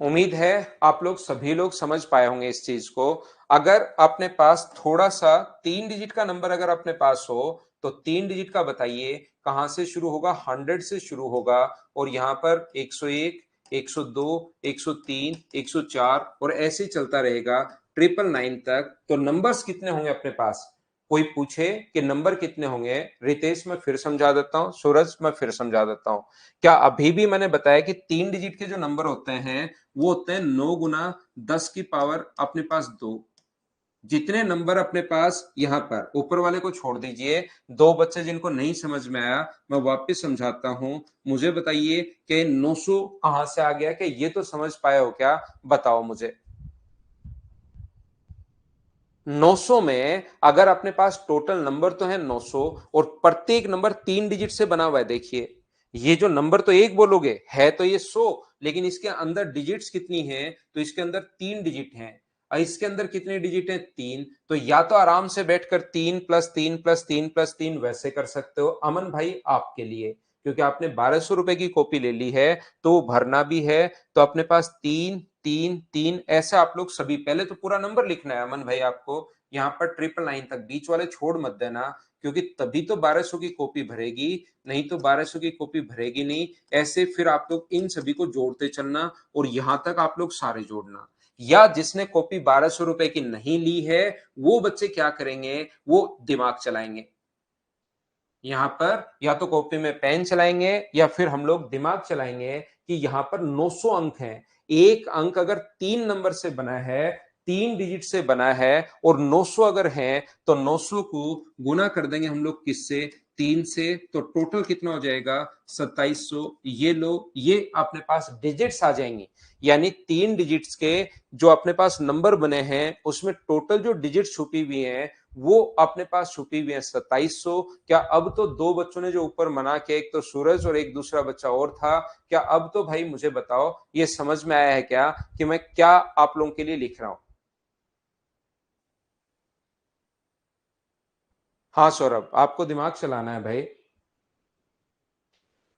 उम्मीद है आप लोग सभी लोग समझ पाए होंगे इस चीज को। अगर अपने पास थोड़ा सा 3 डिजिट का नंबर अगर अपने पास हो, तो 3 डिजिट का बताइए कहां से शुरू होगा, 100 से शुरू होगा। और यहां पर 101, 102, 103, 104 और ऐसे ही चलता रहेगा 999 तक। तो नंबर्स कितने होंगे अपने पास। कोई पूछे कि नंबर कितने होंगे, रितेश मैं फिर समझा देता हूं, सूरज मैं फिर समझा देता हूं। क्या अभी भी मैंने बताया कि 3 डिजिट के जो नंबर होते हैं वो होते हैं 9 × 10⁻, अपने पास 2। जितने नंबर अपने पास यहां पर ऊपर वाले को छोड़ दीजिए, दो बच्चे जिनको नहीं समझ में आया मैं वापस समझाता हूं। मुझे बताइए कि 900 कहां से आ गया, कि ये तो समझ पाए हो क्या, बताओ मुझे। 900 में अगर अपने पास टोटल नंबर तो है 900, और प्रत्येक नंबर 3 डिजिट से बना हुआ है। देखिए ये जो नंबर तो एक बोलोगे है तो ये 100, लेकिन इसके अंदर डिजिट्स कितनी हैं, तो इसके अंदर 3 डिजिट हैं। और इसके अंदर कितने डिजिट हैं, 3। तो या तो आराम से बैठकर 3 + 3 + 3 + 3 वैसे कर सकते हो अमन भाई आपके लिए, क्योंकि आपने 1200 रुपए की कॉपी ले ली है तो वो भरना भी है। तो अपने पास 3 3 3 ऐसे आप लोग सभी, पहले तो पूरा नंबर लिखना है अमन भाई आपको, यहाँ पर 999 तक, बीच वाले छोड़ मत देना, क्योंकि तभी तो 1200 की कॉपी भरेगी, नहीं तो 1200 की कॉपी भरेगी नहीं। ऐसे फिर आप लोग इन सभी को जोड़ते चलना और यहां तक आप लोग सारे जोड़ना। या जिसने कॉपी 1200 रुपए की नहीं ली है वो बच्चे क्या करेंगे, वो दिमाग चलाएंगे। यहाँ पर या तो कॉपी में पेन चलाएंगे या फिर हम लोग दिमाग चलाएंगे कि यहाँ पर 900 अंक हैं। एक अंक अगर 3 नंबर से बना है, 3 डिजिट से बना है, और 900 अगर है, तो 900 को गुना कर देंगे हम लोग किससे, 3 से। तो टोटल कितना हो जाएगा, 2700। ये लो, ये अपने पास डिजिट्स आ जाएंगी। यानी 3 डिजिट्स के जो अपने पास नंबर बने हैं उसमें टोटल जो डिजिट छुपी हुई है वो अपने पास छुपी हुई है 2700। क्या अब तो दो बच्चों ने जो ऊपर मना के, एक तो सूरज और एक दूसरा बच्चा और था, क्या अब तो भाई मुझे बताओ ये समझ में आया है क्या कि मैं क्या आप लोगों के लिए लिख रहा हूं। हाँ सौरभ, आपको दिमाग चलाना है भाई,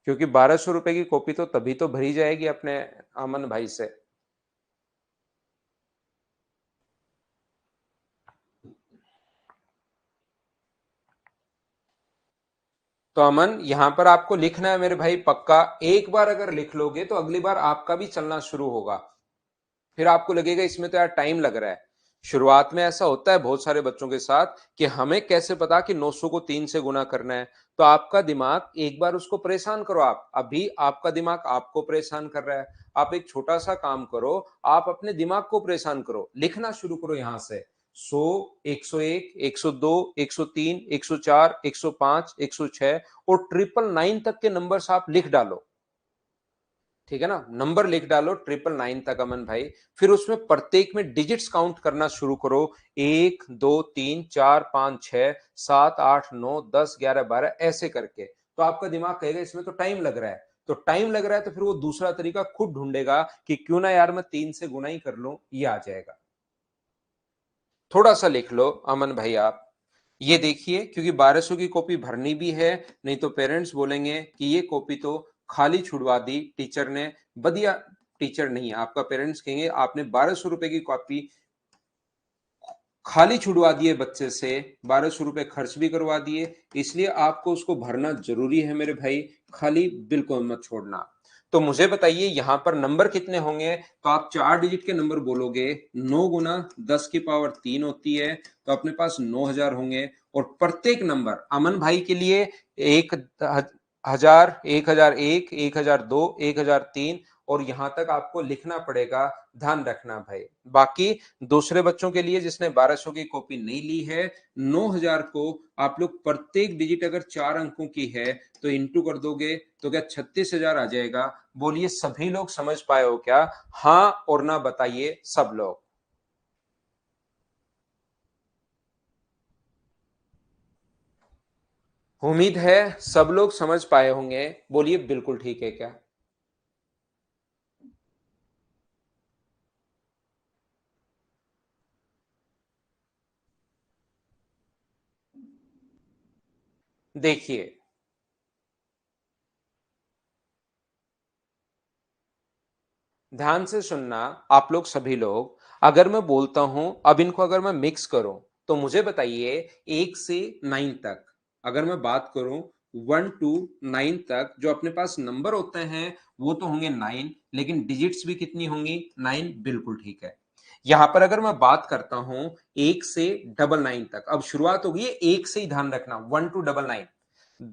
क्योंकि 1200 रुपए की कॉपी तो तभी तो भरी जाएगी अपने अमन भाई से। तो अमन यहां पर आपको लिखना है मेरे भाई, पक्का एक बार अगर लिख लोगे तो अगली बार आपका भी चलना शुरू होगा। फिर आपको लगेगा इसमें तो यार टाइम लग रहा है। शुरुआत में ऐसा होता है बहुत सारे बच्चों के साथ कि हमें कैसे पता कि 900 को 3 से गुना करना है। तो आपका दिमाग एक बार उसको परेशान करो, आप अभी आपका दिमाग आपको परेशान कर रहा है। आप एक छोटा सा काम करो, आप अपने दिमाग को परेशान करो, लिखना शुरू करो यहां से 100, 101, 102, 103, 104, 105, 106 और 999 तक के नंबर्स आप लिख डालो। ठीक है ना, नंबर लिख डालो 999 तक अमन भाई। फिर उसमें प्रत्येक में डिजिट्स काउंट करना शुरू करो, 1, 2, 3, 4, 5, 6, 7, 8, 9, 10, 11, 12 ऐसे करके। तो आपका दिमाग कहेगा इसमें तो टाइम लग रहा है। तो टाइम लग रहा है तो फिर वो दूसरा तरीका खुद ढूंढेगा कि क्यों ना यार मैं 3 से गुना ही कर लूं, ये आ जाएगा। थोड़ा सा लिख लो अमन भाई आप, ये देखिए, क्योंकि 1200 की कॉपी भरनी भी है, नहीं तो पेरेंट्स बोलेंगे कि ये कॉपी तो खाली छुड़वा दी टीचर ने, बढ़िया टीचर नहीं है आपका। पेरेंट्स कहेंगे आपने 1200 रुपए की कॉपी खाली छुड़वा दिए बच्चे से, 1200 रुपए खर्च भी करवा दिए, इसलिए आपको उसको भरना जरूरी है मेरे भाई, खाली बिल्कुल मत छोड़ना। तो मुझे बताइए यहां पर नंबर कितने होंगे, तो आप 4 डिजिट के नंबर बोलोगे। 9 गुना 10 की पावर 3 होती है, तो अपने पास 9000 होंगे। और प्रत्येक नंबर अमन भाई के लिए 1000, 1001, 1002, 1003 और यहां तक आपको लिखना पड़ेगा, ध्यान रखना भाई। बाकी दूसरे बच्चों के लिए जिसने 1200 की कॉपी नहीं ली है, 9000 को आप लोग प्रत्येक डिजिट अगर 4 अंकों की है तो इंटू कर दोगे तो क्या 36,000 आ जाएगा। बोलिए सभी लोग समझ पाए हो क्या? हाँ और ना बताइए सब लोग। उम्मीद है सब लोग समझ पाए होंगे, बोलिए बिल्कुल ठीक है क्या? देखिए ध्यान से सुनना आप लोग सभी लोग, अगर मैं बोलता हूं अब इनको अगर मैं मिक्स करूं तो मुझे बताइए 1 से 9 तक, अगर मैं बात करूं 1 to 9 तक जो अपने पास नंबर होते हैं वो तो होंगे 9, लेकिन डिजिट्स भी कितनी होंगी? 9, बिल्कुल ठीक है। यहां पर अगर मैं बात करता हूं 1 से 999 तक, अब शुरुआत होगी एक से ही, ध्यान रखना 1 to 999,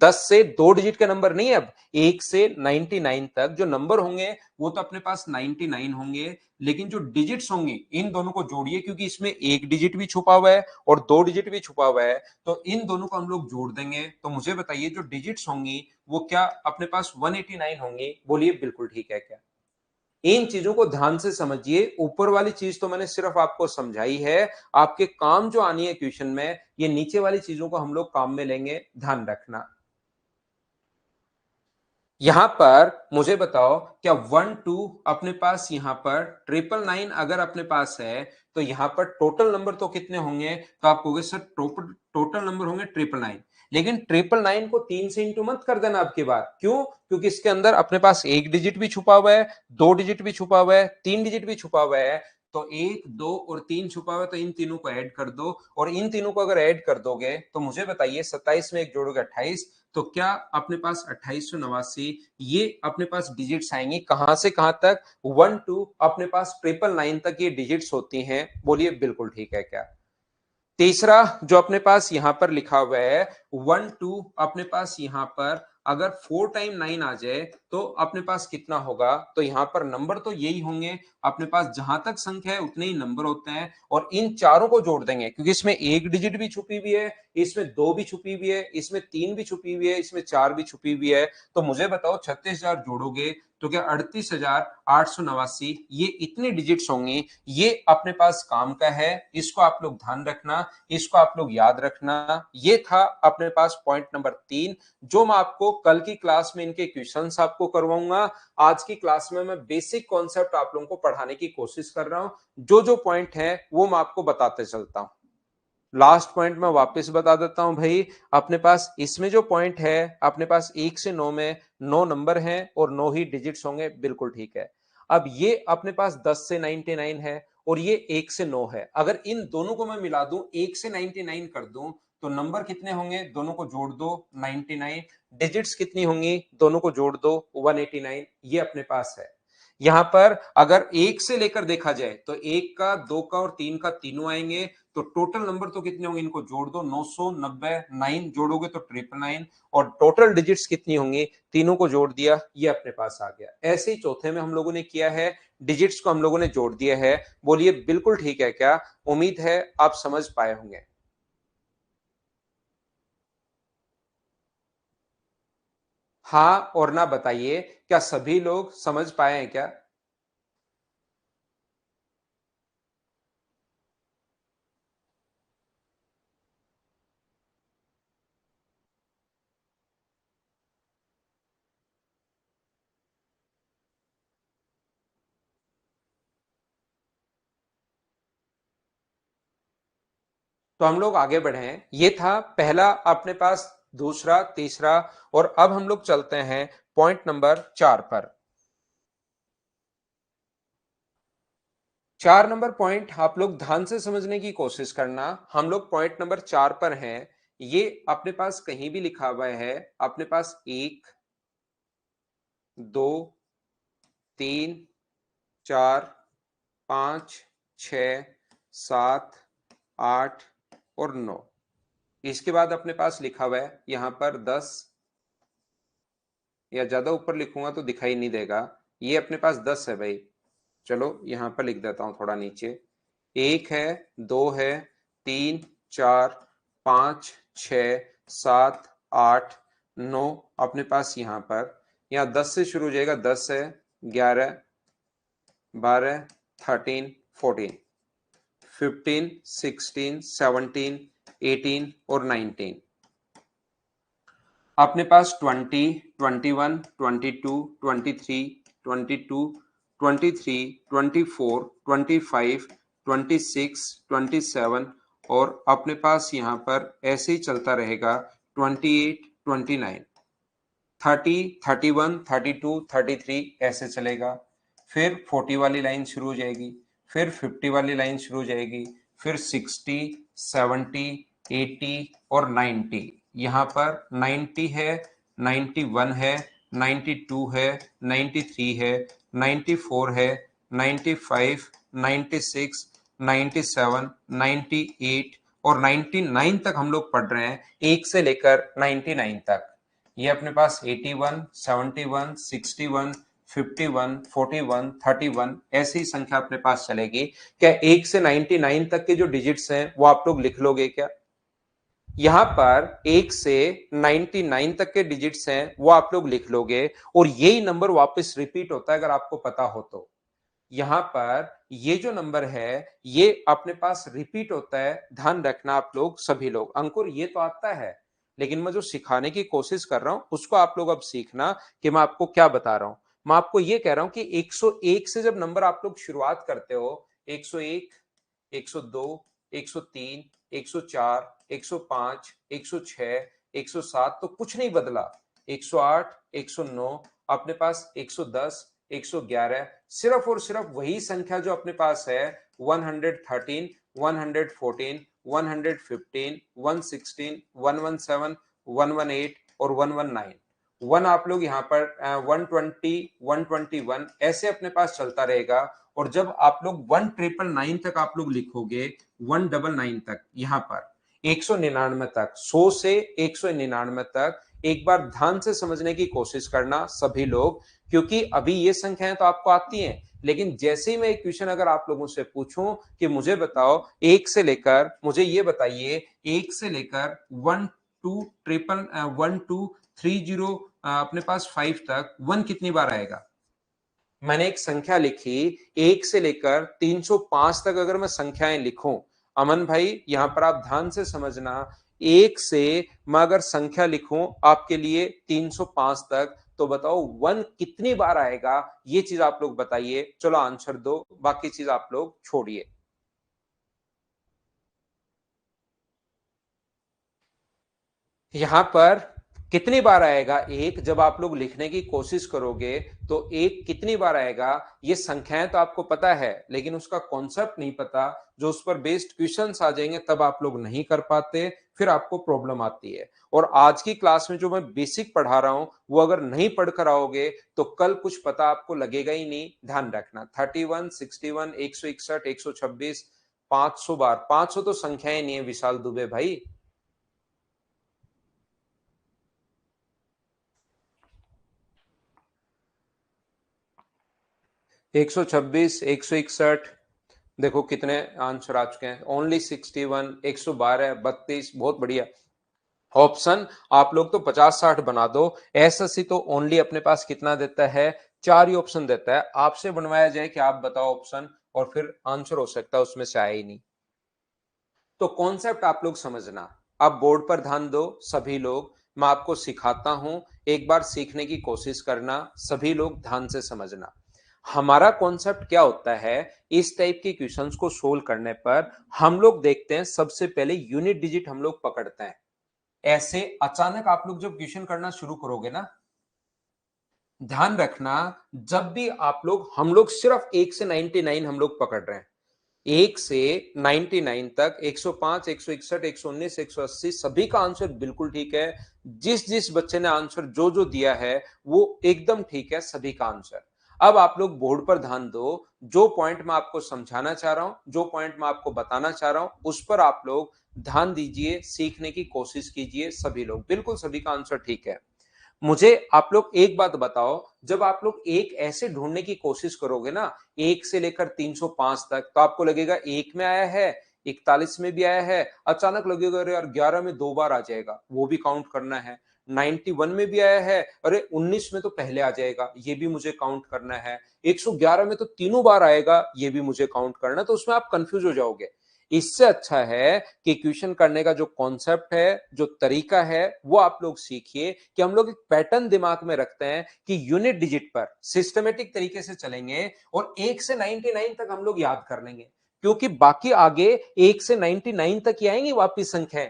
10 से 2 डिजिट के नंबर नहीं। अब 1 से 99 तक जो नंबर होंगे वो तो अपने पास 99 होंगे, लेकिन जो डिजिट्स होंगे इन दोनों को जोड़िए, क्योंकि इसमें एक डिजिट भी छुपा हुआ है और 2 डिजिट भी छुपा हुआ है, तो इन दोनों को हम लोग जोड़ देंगे। तो मुझे बताइए जो डिजिट्स होंगी वो क्या अपने पास 189 होंगी? बोलिए बिल्कुल ठीक है क्या? इन चीजों को ध्यान से समझिए, ऊपर वाली चीज तो मैंने सिर्फ आपको समझाई है, आपके काम जो आनी है क्वेश्चन में, ये नीचे वाली चीजों को हम लोग काम में लेंगे, ध्यान रखना। यहां पर मुझे बताओ क्या 1 2 अपने पास यहां पर 999 अगर अपने पास है तो यहां पर टोटल नंबर तो कितने होंगे? तो आप कहोगे सर टोटल टोटल नंबर होंगे 999, लेकिन 999 को 3 से इंटू मत कर देना आपकी बार, क्यों? क्योंकि इसके अंदर अपने पास एक डिजिट भी छुपा हुआ है, 2 डिजिट भी छुपा हुआ है, 3 डिजिट भी छुपा हुआ है। तो 1, 2 और 3 छुपा हुआ है, तो इन तीनों को ऐड कर दो, और इन तीनों को अगर ऐड कर दोगे तो मुझे बताइए 27 में एक जोड़ोगे 28, तो क्या अपने पास 2889 ये अपने पास डिजिट्स आएंगी कहां से कहां तक? 1 2 अपने पास 999 तक ये डिजिट्स होती हैं, बोलिए बिल्कुल ठीक है क्या? तीसरा जो अपने पास यहां पर लिखा हुआ है 1 2 अपने पास यहां पर अगर 4 टाइम 9 आ जाए तो अपने पास कितना होगा? तो यहां पर नंबर तो यही होंगे, अपने पास जहां तक संख्या है उतने ही नंबर होते हैं, और इन चारों को जोड़ देंगे, क्योंकि इसमें एक डिजिट भी छुपी हुई है, इसमें 2 भी छुपी हुई है, इसमें 3 भी छुपी हुई है, इसमें 4 भी छुपी हुई है। तो मुझे बताओ 36,000 जोड़ोगे तो क्या 38,889 ये इतने डिजिट्स होंगे, ये अपने पास काम का है, इसको आप लोग ध्यान रखना, इसको आप लोग याद रखना। ये था अपने पास पॉइंट नंबर 3, जो मैं आपको कल की क्लास में इनके क्वेश्चंस आपको करवाऊंगा। आज की क्लास में मैं बेसिक कॉन्सेप्ट आप लोगों को पढ़ाने की कोशिश कर रहा हूं, जो जो पॉइंट है वो मैं आपको बताते चलता हूं। लास्ट पॉइंट मैं वापस बता देता हूं भाई, अपने पास इसमें जो पॉइंट है अपने पास 1 से 9 में 9 नंबर हैं और 9 ही डिजिट्स होंगे, बिल्कुल ठीक है। अब ये अपने पास 10 से 99 है और ये 1 से 9 है, अगर इन दोनों को मैं मिला दूं 1 से 99 कर दूं तो नंबर कितने होंगे? दोनों को जोड़ दो 99, डिजिट्स कितनी होंगी? दोनों को जोड़ दो 189, ये अपने पास है। यहां पर अगर एक से लेकर देखा जाए तो एक का, दो का और तीन का तीनों आएंगे, तो टोटल नंबर तो कितने होंगे, इनको जोड़ दो, 990, 9 जोड़ोगे तो 999, और टोटल डिजिट्स कितनी होंगी, तीनों को जोड़ दिया, ये अपने पास आ गया। ऐसे ही चौथे में हम लोगों ने किया है, डिजिट्स को हम लोगों ने जोड़ दिया है। बोलिए बिल्कुल ठीक है क्या? उम्मीद है आप समझ पाए होंगे। हाँ और ना बताइए, क्या सभी लोग समझ पाए हैं क्या? तो हम लोग आगे बढ़े हैं। ये था पहला अपने पास, दूसरा, तीसरा, और अब हम लोग चलते हैं पॉइंट नंबर 4 पर। 4 नंबर पॉइंट आप लोग ध्यान से समझने की कोशिश करना। हम लोग पॉइंट नंबर 4 पर हैं। ये अपने पास कहीं भी लिखा हुआ है, अपने पास 1, 2, 3, 4, 5, 6, 7, 8 और 9। इसके बाद अपने पास लिखा हुआ है यहां पर 10, या ज्यादा ऊपर लिखूंगा तो दिखाई नहीं देगा। ये अपने पास 10 है भाई। चलो यहां पर लिख देता हूं थोड़ा नीचे। एक है, दो है, तीन, चार, पांच, छ, सात, आठ, नौ, अपने पास यहां पर, यहाँ 10 से शुरू हो जाएगा। 10 है, 11, 12, 13, 14, 15, 16, 17, 18 और 19। अपने पास 20, 21, 22, 23, 22, 23, 24, 25, 26, 27, और अपने पास यहाँ पर ऐसे ही चलता रहेगा 28, 29, 30, 31, 32, 33, ऐसे चलेगा। फिर 40 वाली लाइन शुरू हो जाएगी, फिर 50 वाली लाइन शुरू हो जाएगी, फिर 60, 70, 80 और 90। यहाँ पर 90 है, 91 है, 92 है, 93 है, 94 है, 95, 96, 97, 98 और 99 तक हम लोग पढ़ रहे हैं, एक से लेकर 99 तक। ये अपने पास 81, 71, 61, 51, 41, 31, ऐसी संख्या अपने पास चलेगी। क्या एक से 99 तक के जो डिजिट्स हैं वो आप लोग लिख लोगे क्या? यहां पर एक से 99 तक के डिजिट्स हैं वो आप लोग लिख लोगे, और यही नंबर वापस रिपीट होता है अगर आपको पता हो तो। यहां पर ये जो नंबर है ये अपने पास रिपीट होता है, ध्यान रखना आप लोग सभी लोग। अंकुर ये तो आता है, लेकिन मैं जो सिखाने की कोशिश कर रहा हूं उसको आप लोग अब सीखना कि मैं आपको क्या बता रहा हूं। मैं आपको ये कह रहा हूं कि 101 से जब नंबर आप लोग शुरुआत करते हो, 101, 102, 103, 104, 105, 106, 107, तो कुछ नहीं बदला। 108, 109, अपने पास 110, 111, सिर्फ और सिर्फ वही संख्या जो अपने पास है, 113, 114, 115, 116, 117, 118 और 119। वन आप लोग यहाँ पर 120, 121 ऐसे अपने पास चलता रहेगा। और जब आप लोग 1999 तक आप लोग लिखोगे, 199 तक, यहाँ पर 199 तक, 100 से 199 तक, एक बार ध्यान से समझने की कोशिश करना सभी लोग, क्योंकि अभी ये संख्याएं तो आपको आती हैं, लेकिन जैसे ही मैं एक क्वेश्चन अगर आप लोगों से पूछूं कि मुझे बताओ एक से लेकर, मुझे ये बताइए, एक से लेकर 1230 अपने पास 5 तक, वन कितनी बार आएगा? मैंने एक संख्या लिखी, एक से लेकर 305 तक अगर मैं संख्याएं लिखूं, अमन भाई यहां पर आप ध्यान से समझना, एक से मैं अगर संख्या लिखूं आपके लिए 305 तक, तो बताओ वन कितनी बार आएगा, ये चीज आप लोग बताइए। चलो आंसर दो, बाकी चीज आप लोग छोड़िए। यहां पर कितनी बार आएगा एक, जब आप लोग लिखने की कोशिश करोगे तो एक कितनी बार आएगा, ये संख्याएं तो आपको पता है लेकिन उसका कॉन्सेप्ट नहीं पता, जो उस पर बेस्ड क्वेश्चंस आ जाएंगे तब आप लोग नहीं कर पाते, फिर आपको प्रॉब्लम आती है। और आज की क्लास में जो मैं बेसिक पढ़ा रहा हूं वो अगर नहीं पढ़ कर आओगे तो कल कुछ पता आपको लगेगा ही नहीं। ध्यान रखना 31, 61, 161, 126, 500 बार, 500 तो संख्याएं नहीं है विशाल दुबे भाई। 126, 161, देखो कितने आंसर आ चुके हैं, ओनली 61, 112, 32, बहुत बढ़िया। ऑप्शन आप लोग तो 50-60 बना दो। एसएससी तो ओनली अपने पास कितना देता है, 4 ही ऑप्शन देता है। आपसे बनवाया जाए कि आप बताओ ऑप्शन, और फिर आंसर हो सकता है उसमें से आए ही नहीं। तो कॉन्सेप्ट आप लोग समझना, अब बोर्ड पर ध्यान दो सभी लोग, मैं आपको सिखाता हूं, एक बार सीखने की कोशिश करना, सभी लोग ध्यान से समझना। हमारा कॉन्सेप्ट क्या होता है, इस टाइप के क्वेश्चंस को सोल्व करने पर हम लोग देखते हैं सबसे पहले यूनिट डिजिट हम लोग पकड़ते हैं। ऐसे अचानक आप लोग जब क्वेश्चन करना शुरू करोगे ना, ध्यान रखना, जब भी आप लोग, हम लोग सिर्फ 1 से 99 हम लोग पकड़ रहे हैं, 1 से 99 तक, 105, 161, 119, 180 सभी का आंसर बिल्कुल ठीक है। जिस जिस बच्चे ने आंसर जो जो दिया है वो एकदम ठीक है, सभी का आंसर। अब आप लोग बोर्ड पर ध्यान दो, जो पॉइंट मैं आपको समझाना चाह रहा हूं, जो पॉइंट मैं आपको बताना चाह रहा हूं, उस पर आप लोग ध्यान दीजिए, सीखने की कोशिश कीजिए। सभी लोग, बिल्कुल सभी का आंसर ठीक है। मुझे आप लोग एक बात बताओ, जब आप लोग एक ऐसे ढूंढने की कोशिश करोगे ना, एक से लेकर 305 तक, तो आपको लगेगा एक में आया है, 41 में भी आया है, अचानक लगेगा अरे यार 11 में 2 बार आ जाएगा, वो भी काउंट करना है। 91 में भी आया है, अरे 19 में तो पहले आ जाएगा, ये भी मुझे काउंट करना है। 111 में तो तीनों बार आएगा, ये भी मुझे काउंट करना है। तो उसमें आप कंफ्यूज हो जाओगे। इससे अच्छा है कि क्वेश्चन करने का जो कॉन्सेप्ट है, जो तरीका है, वो आप लोग सीखिए, कि हम लोग एक पैटर्न दिमाग में रखते हैं कि यूनिट डिजिट पर सिस्टमेटिक तरीके से चलेंगे और 1 से 99 तक हम लोग याद कर लेंगे, क्योंकि बाकी आगे 1 से 99 तक ही आएंगी वापिस संख्याएं।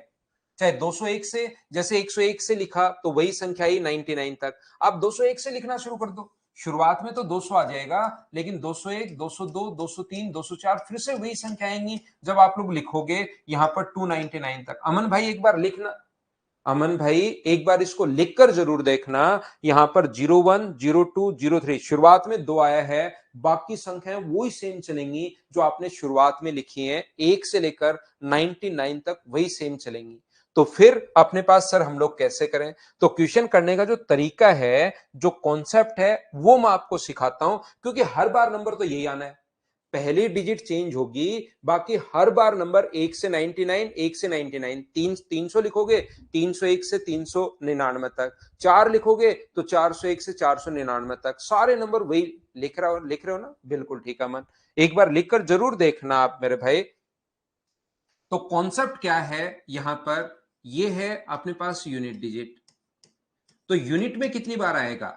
चाहे 201 से, जैसे 101 से लिखा तो वही संख्या ही 99 तक। आप 201 से लिखना शुरू कर दो, शुरुआत में तो 200 आ जाएगा, लेकिन 201, 202, 203, 204 फिर से वही संख्या आएंगी जब आप लोग लिखोगे यहां पर 299 तक। अमन भाई एक बार लिखना, अमन भाई एक बार इसको लिखकर जरूर देखना। यहां पर 01, 02, 03 शुरुआत में 2 आया है, बाकी संख्याएं वही सेम चलेंगी जो आपने शुरुआत में लिखी हैं, 1 से लेकर 99 तक वही सेम चलेंगी। तो फिर अपने पास सर हम लोग कैसे करें, तो क्वेश्चन करने का जो तरीका है, जो कॉन्सेप्ट है, वो मैं आपको सिखाता हूं, क्योंकि हर बार नंबर तो यही आना है, पहली डिजिट चेंज होगी, बाकी हर बार नंबर 1 से 99, 1 से 99, 300 लिखोगे, 301 से 399 तक, 4 लिखोगे तो 401 से 499 तक, सारे नंबर वही लिख रहे हो ना, बिल्कुल ठीक है मन, एक बार लिखकर जरूर देखना आप मेरे भाई। तो कॉन्सेप्ट क्या है यहां पर, ये है अपने पास यूनिट डिजिट। तो यूनिट में कितनी बार आएगा,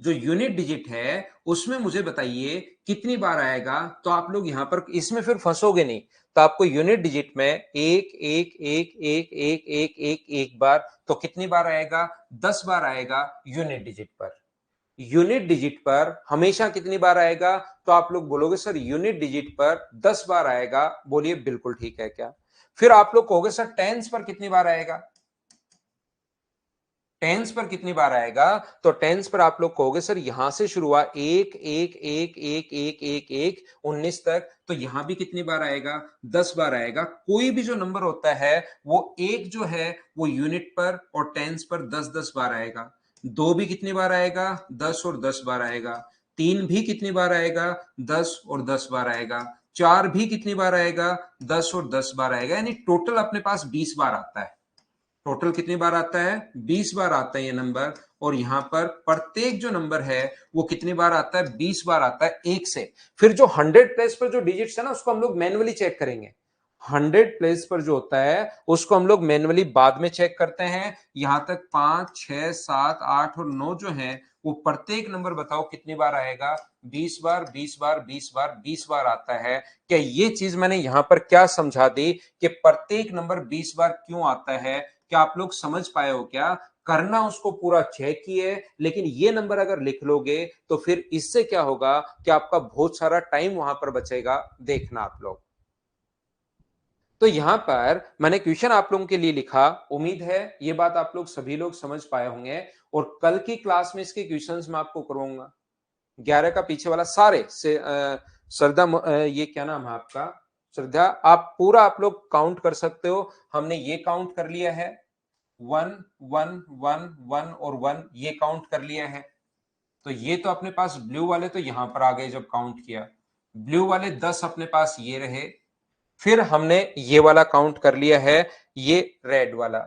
जो यूनिट डिजिट है उसमें मुझे बताइए कितनी बार आएगा। तो आप लोग यहां पर इसमें फिर फंसोगे नहीं, तो आपको यूनिट डिजिट में एक एक एक एक एक एक एक एक बार, तो कितनी बार आएगा, 10 बार आएगा यूनिट डिजिट पर। यूनिट डिजिट पर हमेशा कितनी बार आएगा, तो आप लोग बोलोगे सर यूनिट डिजिट पर 10 बार आएगा, बोलिए बिल्कुल ठीक है क्या। फिर आप लोग कहोगे सर टेंस पर कितनी बार आएगा, टेंस पर कितनी बार आएगा, तो टेंस पर आप लोग कहोगे सर यहां से शुरू हुआ, एक एक एक एक एक एक एक 19 तक, तो यहां भी कितनी बार आएगा, 10 बार आएगा। कोई भी जो नंबर होता है वो एक जो है वो यूनिट पर और टेंस पर 10-10 बार आएगा। दो भी कितनी बार आएगा, 10 और 10 बार आएगा। तीन भी कितनी बार आएगा, 10 और 10 बार आएगा। चार भी कितनी बार आएगा, 10 और 10 बार आएगा, यानी टोटल अपने पास 20 बार आता है। टोटल कितनी बार आता है, 20 बार आता है ये नंबर। और यहां पर प्रत्येक जो नंबर है वो कितनी बार आता है, 20 बार आता है एक से। फिर जो 100 प्लेस पर जो डिजिट्स है ना, उसको हम लोग मैन्युअली चेक करेंगे। 100 प्लेस पर जो होता है उसको हम लोग मैन्युअली बाद में चेक करते हैं। यहां तक 5, 6, 7, 8 और 9 जो है वो प्रत्येक नंबर बताओ कितनी बार आएगा, 20 बार 20 बार 20 बार 20 बार आता है। क्या ये चीज मैंने यहां पर क्या समझा दी कि प्रत्येक नंबर 20 बार क्यों आता है, क्या आप लोग समझ पाए हो क्या। करना उसको पूरा चेक किए, लेकिन ये नंबर अगर लिख लोगे तो फिर इससे क्या होगा कि आपका बहुत सारा टाइम वहां पर बचेगा। देखना आप लोग, तो यहां पर मैंने क्वेश्चन आप लोगों के लिए लिखा। उम्मीद है ये बात आप लोग सभी लोग समझ पाए होंगे, और कल की क्लास में इसके क्वेश्चंस मैं आपको करवाऊंगा। 11 का पीछे वाला सारे से श्रद्धा, ये क्या नाम है आपका, श्रद्धा, आप पूरा आप लोग काउंट कर सकते हो। हमने ये काउंट कर लिया है, 1 1 1 1 और 1, ये काउंट कर लिया है। तो ये तो अपने पास ब्लू वाले तो यहां पर आ गए जब काउंट किया, ब्लू वाले 10 अपने पास ये रहे। फिर हमने ये वाला काउंट कर लिया है, ये रेड वाला,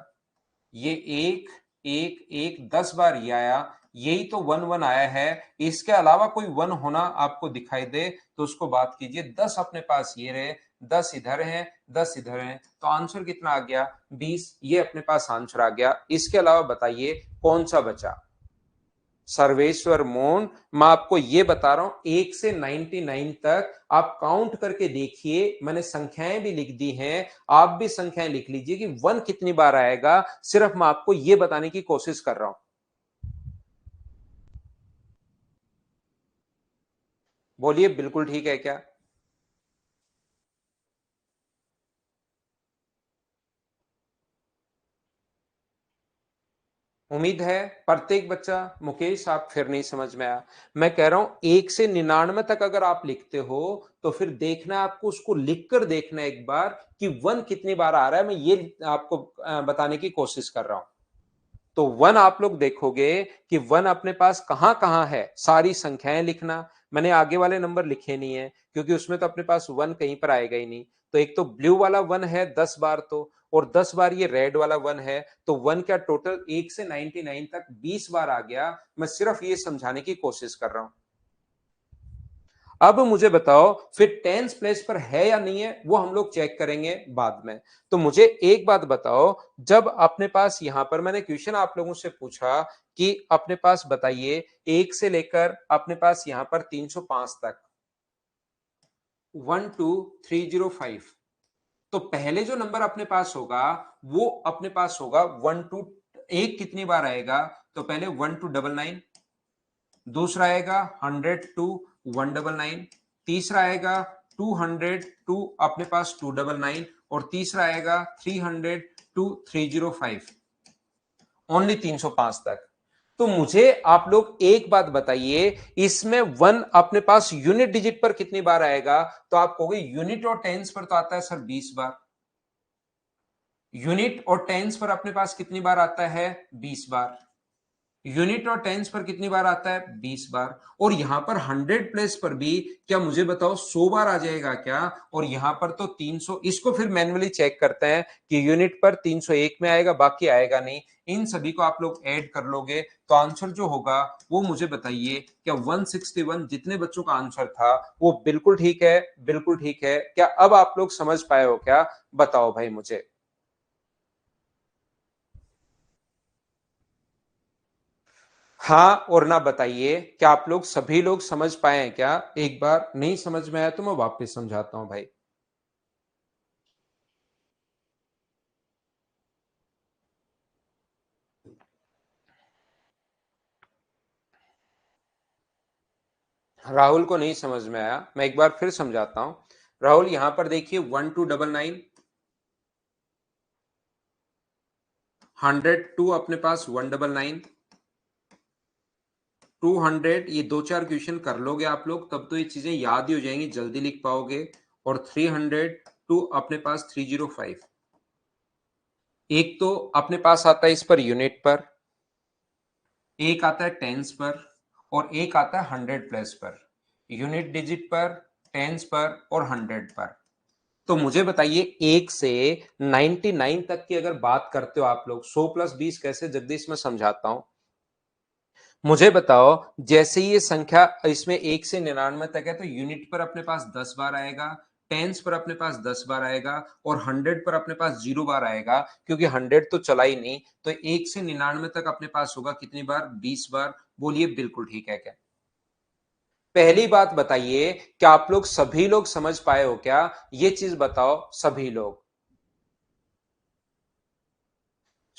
ये एक एक एक 10 बार ये आया, यही तो 1 1 आया है। इसके अलावा कोई 1 होना आपको दिखाई दे तो उसको बात कीजिए। 10 अपने पास ये रहे, 10 इधर हैं, 10 इधर हैं, तो आंसर कितना आ गया, 20। ये अपने पास आंसर आ गया। इसके अलावा बताइए कौन सा बचा। सर्वेश्वर मोन, मैं आपको ये बता रहा हूं 1 से 99 तक आप काउंट करके देखिए। मैंने संख्याएं भी लिख दी हैं, आप भी संख्याएं लिख लीजिए कि 1 कितनी बार आएगा। सिर्फ मैं आपको ये बताने की कोशिश कर रहा हूं। बोलिए बिल्कुल ठीक है क्या। उम्मीद है प्रत्येक बच्चा, मुकेश आप फिर नहीं समझ में आया। मैं कह रहा हूं 1 से 99 तक अगर आप लिखते हो तो फिर देखना, आपको उसको लिखकर देखना एक बार कि 1 कितनी बार आ रहा है। मैं ये आपको बताने की कोशिश कर रहा हूं। तो 1 आप लोग देखोगे कि 1 अपने पास कहां कहां है, सारी संख्याएं लिखना। मैंने आगे वाले नंबर लिखे नहीं है क्योंकि उसमें तो अपने पास 1 कहीं पर आएगा ही नहीं। तो एक तो ब्लू वाला 1 है 10 बार, तो और 10 बार ये रेड वाला 1 है, तो 1 क्या टोटल 1 से 99 तक 20 बार आ गया। मैं सिर्फ ये समझाने की कोशिश कर रहा हूं। अब मुझे बताओ फिर टेंस प्लेस पर है या नहीं है, वो हम लोग चेक करेंगे बाद में। तो मुझे एक बात बताओ, जब अपने पास यहां पर मैंने क्वेश्चन आप लोगों से पूछा कि अपने पास बताइए 1 से लेकर अपने पास यहां पर 305 तक, 12305, तो पहले जो नंबर अपने पास होगा वो अपने पास होगा 1 2। एक कितनी बार आएगा, तो पहले 1299, दूसरा आएगा 100 2 199, तीसरा आएगा 200 2 अपने पास 299, और तीसरा आएगा 300 2 305, ओनली 305 तक। तो मुझे आप लोग एक बात बताइए, इसमें 1 अपने पास यूनिट डिजिट पर कितनी बार आएगा, तो आप कहोगे यूनिट और टेंस पर तो आता है सर 20 बार। यूनिट और टेंस पर अपने पास कितनी बार आता है, 20 बार। यूनिट और टेंस पर कितनी बार आता है, 20 बार। और यहां पर 100 प्लेस पर भी क्या मुझे बताओ 100 बार आ जाएगा क्या, और यहां पर तो 300। इसको फिर मैन्युअली चेक करते हैं कि यूनिट पर 301 में आएगा, बाकी आएगा नहीं। इन सभी को आप लोग ऐड कर लोगे तो आंसर जो होगा वो मुझे बताइए, क्या 161 जितने बच्चों का आंसर था वो बिल्कुल ठीक है, बिल्कुल ठीक है क्या। अब आप लोग समझ पाए हो क्या, बताओ भाई मुझे। हाँ और ना बताइए, क्या आप लोग सभी लोग समझ पाए हैं क्या। एक बार नहीं समझ में आया तो मैं वापस समझाता हूं भाई। राहुल को नहीं समझ में आया, मैं एक बार फिर समझाता हूं। राहुल यहां पर देखिए 1299, 102 अपने पास 199, 200, ये दो चार क्वेश्चन कर लोगे आप लोग तब तो ये चीजें याद ही हो जाएंगी, जल्दी लिख पाओगे। और 302 अपने पास 305। एक तो अपने पास आता है इस पर यूनिट पर, एक आता है टेंस पर, और एक आता है 100 प्लस पर। यूनिट डिजिट पर, टेंस पर और 100 पर। तो मुझे बताइए 1 से 99 तक की अगर बात करते हो आप लोग, 100 प्लस 20 कैसे जगदीश, मैं समझाता हूं। मुझे बताओ, जैसे ये संख्या इसमें 1 से 99 तक है तो यूनिट पर अपने पास 10 बार आएगा, टेंस पर अपने पास 10 बार आएगा, और 100 पर अपने पास 0 बार आएगा, क्योंकि 100 तो चला ही नहीं। तो 1 से 99 तक अपने पास होगा कितनी बार, 20 बार। बोलिए बिल्कुल ठीक है क्या। पहली बात बताइए, क्या आप लोग सभी लोग समझ पाए हो क्या, ये चीज बताओ सभी लोग।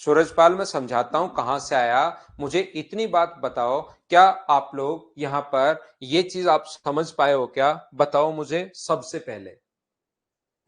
सूरजपाल मैं समझाता हूं कहां से आया, मुझे इतनी बात बताओ, क्या आप लोग यहां पर ये चीज आप समझ पाए हो क्या? बताओ मुझे सबसे पहले।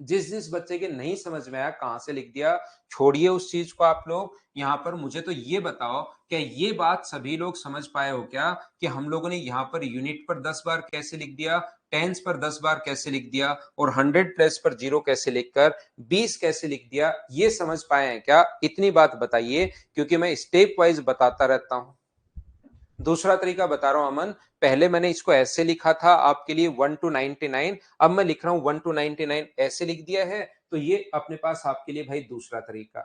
जिस जिस बच्चे के नहीं समझ में आया कहां से लिख दिया, छोड़िए उस चीज को आप लोग। यहां पर मुझे तो ये बताओ, क्या ये बात सभी लोग समझ पाए हो क्या कि हम लोगों ने यहां पर यूनिट पर 10 बार कैसे लिख दिया, टेंस पर 10 बार कैसे लिख दिया, और 100 प्लेस पर 0 कैसे लिखकर 20 कैसे लिख दिया? ये समझ पाए हैं क्या? इतनी बात बताइए, क्योंकि मैं स्टेप वाइज बताता रहता हूं। दूसरा तरीका बता रहा हूं अमन, पहले मैंने इसको ऐसे लिखा था आपके लिए 1 to 99, अब मैं लिख रहा हूं 1 to 99 ऐसे लिख दिया है। तो ये अपने पास आपके लिए भाई दूसरा तरीका।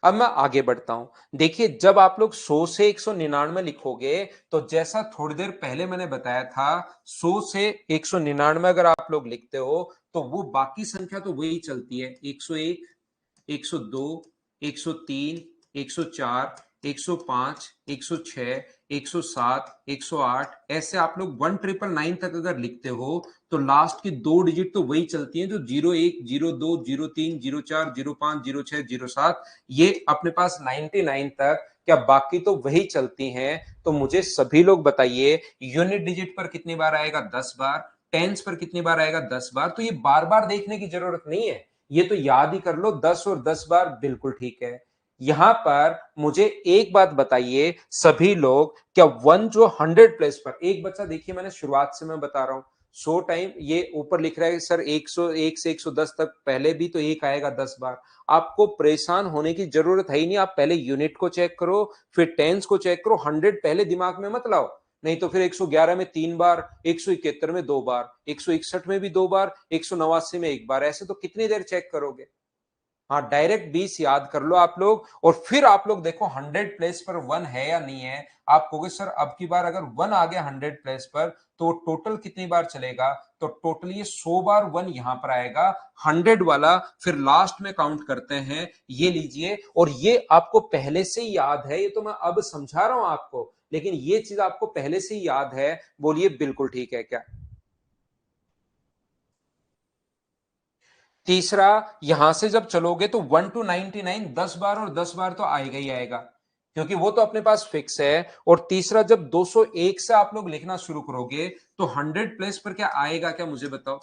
अब मैं आगे बढ़ता हूं। देखिए, जब आप लोग 100 से 199 लिखोगे, तो जैसा थोड़ी देर पहले मैंने बताया था, 100 से 199 अगर आप लोग लिखते हो, तो वो बाकी संख्या तो वही चलती है, 101, 102, 103, 104, 105, 106, 107, 108, ऐसे आप लोग 1999 तक अगर लिखते हो, तो लास्ट की दो डिजिट तो वही चलती हैं, जो 01, 02, 03, 04, 05, 06, 07, ये अपने पास 99 तक। क्या बाकी तो वही चलती हैं? तो मुझे सभी लोग बताइए, यूनिट डिजिट पर कितनी बार आएगा? 10 बार। टेंस पर कितनी बार आएगा? 10 बार। तो ये बार बार देखने की जरूरत नहीं है, ये तो याद ही कर लो, 10 और 10 बार बिल्कुल ठीक है। यहां पर मुझे एक बात बताइए सभी लोग, क्या वन जो 100 प्लेस पर, एक बच्चा देखिए, मैंने शुरुआत से मैं बता रहा हूं 100 टाइम, ये ऊपर लिख रहा है सर 101 से 110 तक, पहले भी तो एक आएगा 10 बार। आपको परेशान होने की जरूरत है ही नहीं, आप पहले यूनिट को चेक करो, फिर टेंस को चेक करो, 100 पहले दिमाग में मत लाओ। नहीं तो फिर 111 में 3 बार, 171 में 2 बार, 161 में भी 2 बार, 189 में 1 बार, ऐसे तो कितनी देर चेक करोगे? हाँ, डायरेक्ट 20 याद कर लो आप लोग, और फिर आप लोग देखो 100 प्लेस पर 1 है या नहीं है। आप कहोगे सर अब की बार अगर 1 आ गया 100 प्लेस पर, तो टोटल कितनी बार चलेगा? तो टोटल ये 100 बार 1 यहां पर आएगा, 100 वाला फिर लास्ट में काउंट करते हैं, ये लीजिए। और ये आपको पहले से ही याद है, ये तो मैं अब समझा रहा हूं आपको, लेकिन ये चीज आपको पहले से ही याद है। बोलिए बिल्कुल ठीक है क्या? तीसरा, यहां से जब चलोगे तो 1 to 99 10 बार, और 10 बार तो आएगा ही आएगा, क्योंकि वो तो अपने पास फिक्स है। और तीसरा, जब 201 से आप लोग लिखना शुरू करोगे, तो 100 प्लेस पर क्या आएगा, क्या मुझे बताओ?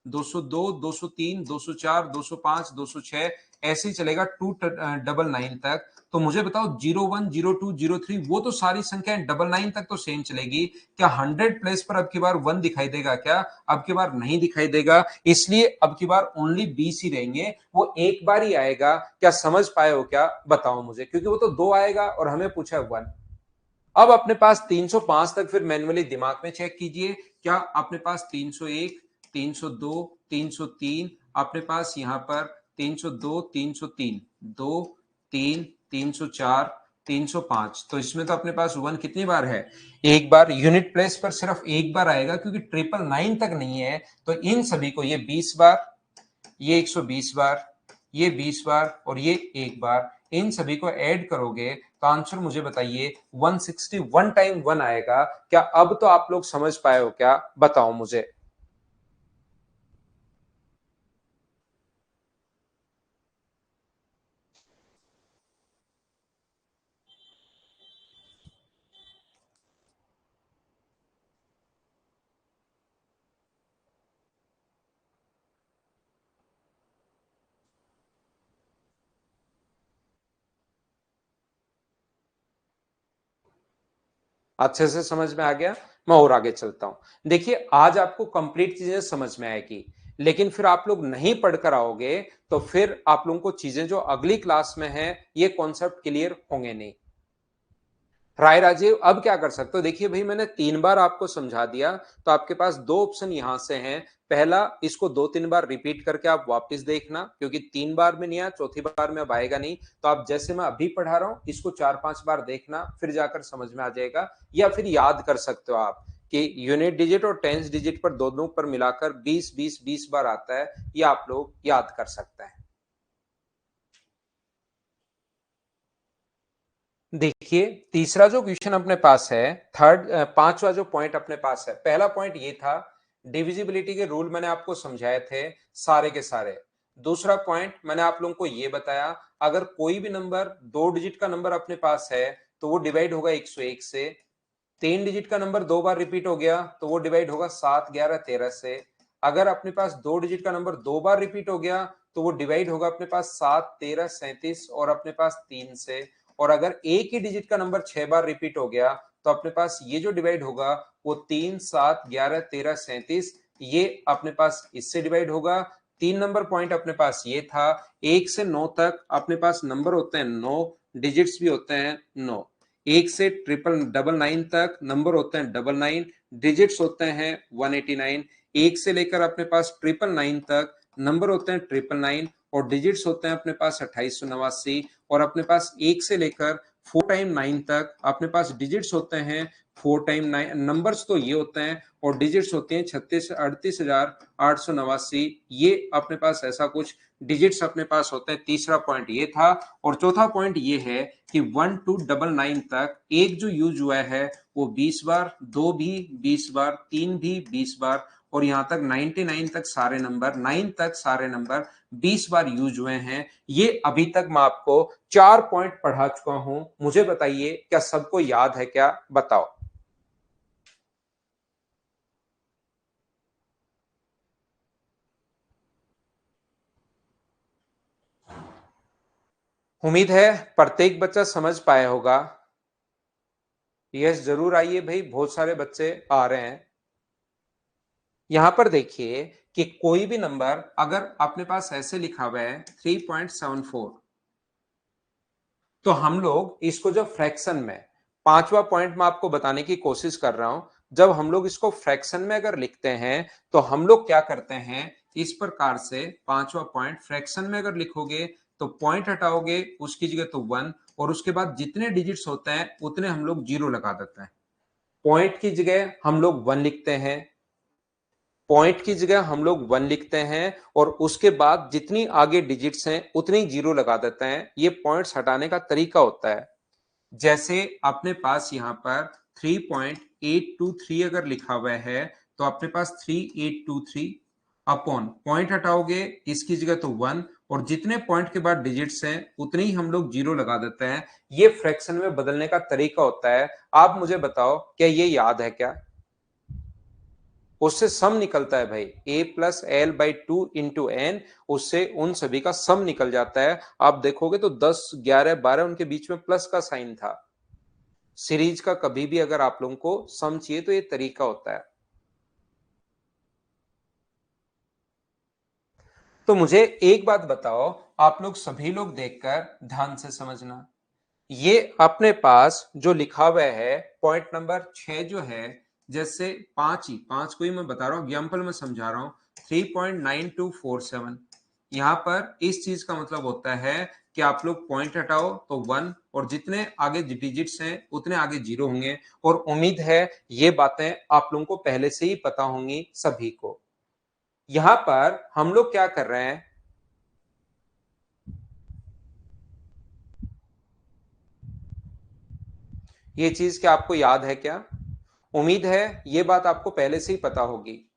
202, 203, 204, 205, 206, ऐसे ही चलेगा 299 तक। तो मुझे बताओ 01, 02, 03, वो तो सारी संख्याएं 99 तक तो सेम चलेगी। क्या 100 प्लेस पर अब की बार 1 दिखाई देगा क्या? अब की बार नहीं दिखाई देगा, इसलिए अब की बार ओनली 20 ही रहेंगे, वो एक बार ही आएगा। क्या समझ पाए हो क्या? बताओ मुझे, क्योंकि वो तो 2 आएगा और हमें पूछा है 1। अब अपने पास 305 तक फिर मैन्युअली दिमाग में चेक कीजिए, क्या अपने पास 301, 302, 303, अपने पास यहां पर 302, 303, 2, 3, 304, 305, तो इसमें तो अपने पास 1 कितनी बार है? एक बार। यूनिट प्लेस पर सिर्फ एक बार आएगा, क्योंकि 999 तक नहीं है। तो इन सभी को, ये 20 बार, ये 120 बार, ये 20 बार, और ये एक बार, इन सभी को ऐड करोगे तो आंसर मुझे बताइए 161 टाइम 1 आएगा। क्या अब तो आप लोग समझ पाए हो क्या? बताओ मुझे। अच्छे से समझ में आ गया? मैं और आगे चलता हूं। देखिए, आज आपको कंप्लीट चीजें समझ में आएगी, लेकिन फिर आप लोग नहीं पढ़कर आओगे, तो फिर आप लोगों को चीजें जो अगली क्लास में है, ये कॉन्सेप्ट क्लियर होंगे नहीं। राय राजीव, अब क्या कर सकते हो? देखिए भाई, मैंने 3 बार आपको समझा दिया, तो आपके पास दो ऑप्शन यहां से हैं। पहला, इसको 2-3 बार रिपीट करके आप वापस देखना, क्योंकि 3 बार में नहीं आया, चौथी बार में अब आएगा नहीं। तो आप जैसे मैं अभी पढ़ा रहा हूं, इसको 4-5 बार देखना, फिर जाकर समझ में आ जाएगा। या फिर याद कर सकते हो आप कि यूनिट डिजिट और टेंस डिजिट पर दोनों पर मिलाकर 20-20-20 बार आता है, ये आप लोग याद कर सकते हैं। देखिए, तीसरा जो क्वेश्चन अपने पास है, पांचवा जो पॉइंट अपने पास है, पहला पॉइंट ये था, डिविजिबिलिटी के रूल मैंने आपको समझाए थे सारे के सारे। दूसरा पॉइंट मैंने आप लोगों को ये बताया, अगर कोई भी नंबर 2 डिजिट का नंबर अपने पास है तो वो डिवाइड होगा 101 से। 3 डिजिट का नंबर 2 बार रिपीट हो गया तो वो डिवाइड होगा 7, 11, 13 से। अगर अपने पास 2 डिजिट का नंबर 2 बार रिपीट हो गया तो वो डिवाइड होगा अपने पास 7, 13, 37 और अपने पास 3 से। और अगर एक ही डिजिट का नंबर 6 बार रिपीट हो गया तो अपने पास ये जो डिवाइड होगा वो 3, 7, 11, 13, 37 ये अपने पास इससे डिवाइड होगा। 3 नंबर पॉइंट अपने पास ये था। 1 से 9 तक अपने पास नंबर होते हैं 9, डिजिट्स भी होते हैं 9। 1 से 999 तक नंबर होते हैं 99, डिजिट्स होते हैं 189। 1 से लेकर अपने पास 999 तक नंबर होते हैं 999 और डिजिट्स होते हैं अपने पास 2889। और अपने पास 1 से लेकर 4 टाइम 9 तक अपने पास डिजिट्स होते हैं 4 टाइम 9, नंबर्स तो ये होते हैं और डिजिट्स होती हैं 38,38,889। ये अपने पास ऐसा कुछ डिजिट्स अपने पास होते हैं। तीसरा पॉइंट ये था। और चौथा पॉइंट ये है कि 1 to 99 तक एक जो यूज हुआ है वो 20 बार, 2 भी 20 बार, 3 भी 20 बार और यहां तक 99 तक सारे नंबर, 9 तक सारे नंबर 20 बार यूज हुए हैं। ये अभी तक मैं आपको 4 पॉइंट पढ़ा चुका हूं। मुझे बताइए क्या सबको याद है क्या? बताओ। उम्मीद है प्रत्येक बच्चा समझ पाया होगा। यस जरूर आइए भाई, बहुत सारे बच्चे आ रहे हैं। यहां पर देखिए कि कोई भी नंबर अगर अपने पास ऐसे लिखा हुआ है 3.74, तो हम लोग इसको जब फ्रैक्शन में, पांचवा पॉइंट मैं आपको बताने की कोशिश कर रहा हूं, जब हम लोग इसको फ्रैक्शन में अगर लिखते हैं तो हम लोग क्या करते हैं इस प्रकार से। पांचवा पॉइंट फ्रैक्शन में अगर लिखोगे तो पॉइंट हटाओगे उसकी जगह तो 1 और उसके बाद जितने डिजिट्स होते हैं उतने हम लोग जीरो लगा देते हैं। पॉइंट की जगह हम लोग 1 लिखते हैं, पॉइंट की जगह हम लोग 1 लिखते हैं और उसके बाद जितनी आगे डिजिट्स हैं उतनी जीरो लगा देते हैं। ये पॉइंट्स हटाने का तरीका होता है। जैसे अपने पास यहाँ पर 3.823 अगर लिखा हुआ है तो अपने पास 3823 अपॉन पॉइंट हटाओगे इसकी जगह तो 1 और जितने पॉइंट के बाद डिजिट्स हैं उतने ही हम लोग जीरो लगा देते हैं। ये फ्रैक्शन में बदलने का तरीका होता है। आप मुझे बताओ क्या ये याद है क्या? उससे सम निकलता है भाई, a+l/2 × n, उससे उन सभी का सम निकल जाता है। आप देखोगे तो 10, 11, 12 उनके बीच में प्लस का साइन था। सीरीज का कभी भी अगर आप लोगों को सम चाहिए तो ये तरीका होता है। तो मुझे एक बात बताओ, आप लोग सभी लोग देखकर ध्यान से समझना। ये अपने पास जो लिखा हुआ है पॉइंट नंबर 6 जो है, जैसे पांच को ही मैं बता रहा हूं, एग्जाम्पल में समझा रहा हूं। 3.9247 यहां पर इस चीज का मतलब होता है कि आप लोग पॉइंट हटाओ तो 1 और जितने आगे डिजिट्स हैं उतने आगे जीरो होंगे। और उम्मीद है ये बातें आप लोगों को पहले से ही पता होंगी सभी को। यहां पर हम लोग क्या कर रहे हैं, ये चीज क्या आपको याद है क्या? उम्मीद है ये बात आपको पहले से ही पता होगी।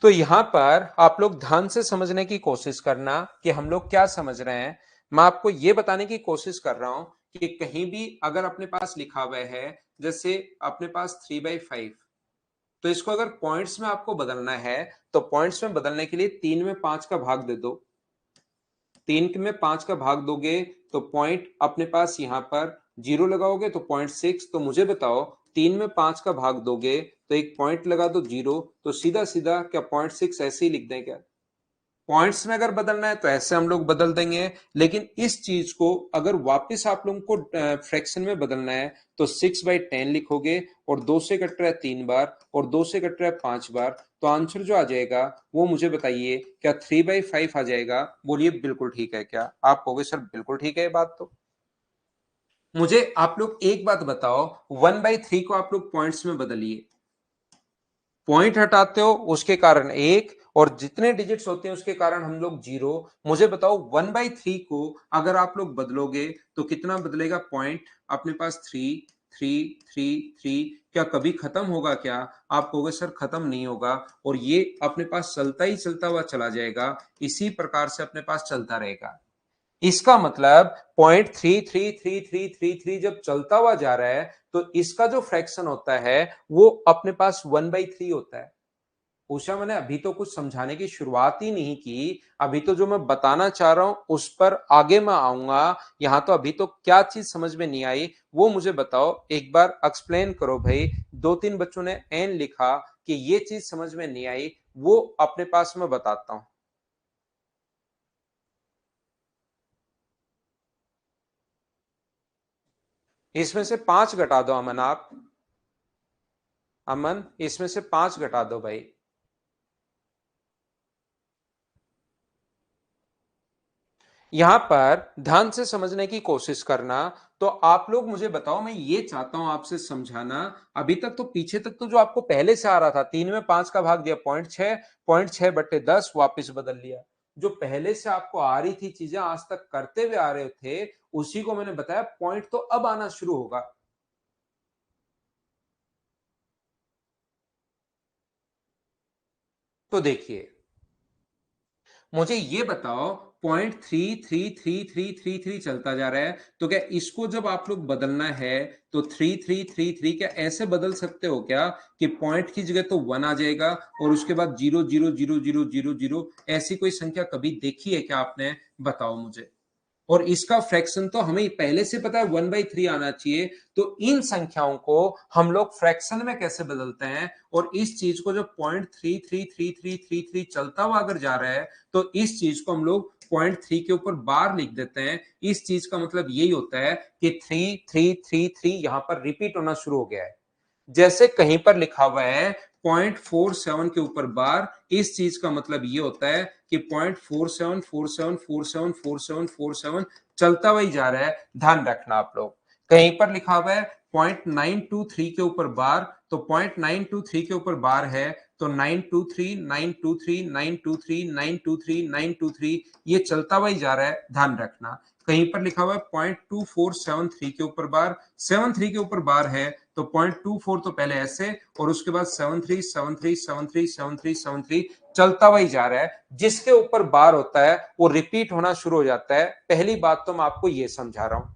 तो यहां पर आप लोग ध्यान से समझने की कोशिश करना कि हम लोग क्या समझ रहे हैं। मैं आपको यह बताने की कोशिश कर रहा हूं कि कहीं भी अगर अपने पास लिखा हुआ है जैसे अपने पास 3/5, तो इसको अगर पॉइंट्स में आपको बदलना है तो पॉइंट्स में बदलने के लिए 3 में 5 का भाग दे दो। 3 में 5 का भाग दोगे तो पॉइंट अपने पास यहां पर जीरो लगाओगे तो 0.6। तो मुझे बताओ 3 में 5 का भाग दोगे तो एक पॉइंट लगा दो जीरो, तो सीधा सीधा क्या 0.6 ऐसे ही लिख दें क्या? पॉइंट्स में अगर बदलना है तो ऐसे हम लोग बदल देंगे। लेकिन इस चीज को अगर वापस आप लोगों को फ्रैक्शन में बदलना है तो 6/10 लिखोगे और 2 से कट रहा है 3 बार और 2 से कट रहा है 5 बार। तो आंसर जो आ जाएगा वो मुझे बताइए क्या 3/5 आ जाएगा? बोलिए बिल्कुल ठीक है क्या? आप कहोगे सर बिल्कुल ठीक है ये बात। तो मुझे आप लोग एक बात बताओ, 1/3 को आप लोग पॉइंट्स में बदलिए। पॉइंट हटाते हो उसके कारण एक और जितने डिजिट्स होते हैं उसके कारण हम लोग जीरो। मुझे बताओ 1/3 को अगर आप लोग बदलोगे तो कितना बदलेगा? पॉइंट अपने पास 3, 3 क्या कभी खत्म होगा क्या? आप कहोगे सर खत्म नहीं होगा और ये अपने पास चलता ही चलता हुआ चला जाएगा, इसी प्रकार से अपने पास चलता रहेगा। इसका मतलब 0.333333 जब चलता हुआ जा रहा है तो इसका जो फ्रैक्शन होता है वो अपने पास 1/3 होता है। उषा, मैंने अभी तो कुछ समझाने की शुरुआत ही नहीं की, अभी तो जो मैं बताना चाह रहा हूं उस पर आगे मैं आऊंगा। यहां तो अभी तो क्या चीज समझ में नहीं आई वो मुझे बताओ, एक बार एक्सप्लेन करो भाई। 2-3 बच्चों ने एन लिखा कि ये चीज समझ में नहीं आई, वो अपने पास मैं बताता हूं। इसमें से 5 घटा दो अमन, आप अमन इसमें से 5 घटा दो भाई। यहां पर ध्यान से समझने की कोशिश करना। तो आप लोग मुझे बताओ, मैं ये चाहता हूं आपसे समझाना। अभी तक तो पीछे तक तो जो आपको पहले से आ रहा था, 3 में 5 का भाग दिया 0.6 वापिस बदल लिया। जो पहले से आपको आ रही थी चीजें, आज तक करते हुए आ रहे थे, उसी को मैंने बताया पॉइंट तो अब आना शुरू होगा। तो देखिए, मुझे ये बताओ, 0.333333 चलता जा रहा है, तो क्या इसको जब आप लोग बदलना है तो 3333 क्या ऐसे बदल सकते हो क्या कि पॉइंट की जगह तो 1 आ जाएगा और उसके बाद 0.0000000 ऐसी कोई संख्या कभी देखी है क्या आपने? बताओ मुझे। और इसका फ्रैक्शन तो हमें पहले से पता है 1/3 आना चाहिए। तो इन संख्याओं को हम लोग फ्रैक्शन में कैसे बदलते हैं? और इस चीज को जो 0.333333 चलता हुआ अगर जा रहा है तो इस चीज को हम लोग 0.3 के ऊपर बार लिख देते हैं। इस चीज का मतलब यही होता है कि 3333 यहां पर रिपीट होना शुरू हो गया है। जैसे कहीं पर लिखा हुआ है 0.47 के ऊपर बार, इस चीज का मतलब ये होता है कि 0.4747474747 चलता हुआ ही जा रहा है। ध्यान रखना आप लोग। कहीं पर लिखा हुआ है 0.923 के ऊपर बार, तो 0.923 के ऊपर बार है तो 923 ये चलता हुआ ही जा रहा है। ध्यान रखना। कहीं पर लिखा हुआ है 0.2473 के ऊपर बार, 73 के ऊपर बार है तो 0.24 तो पहले ऐसे और उसके बाद 73 चलता हुआ ही जा रहा है। जिसके ऊपर बार होता है वो रिपीट होना शुरू हो जाता है। पहली बात तो मैं आपको ये समझा रहा हूं।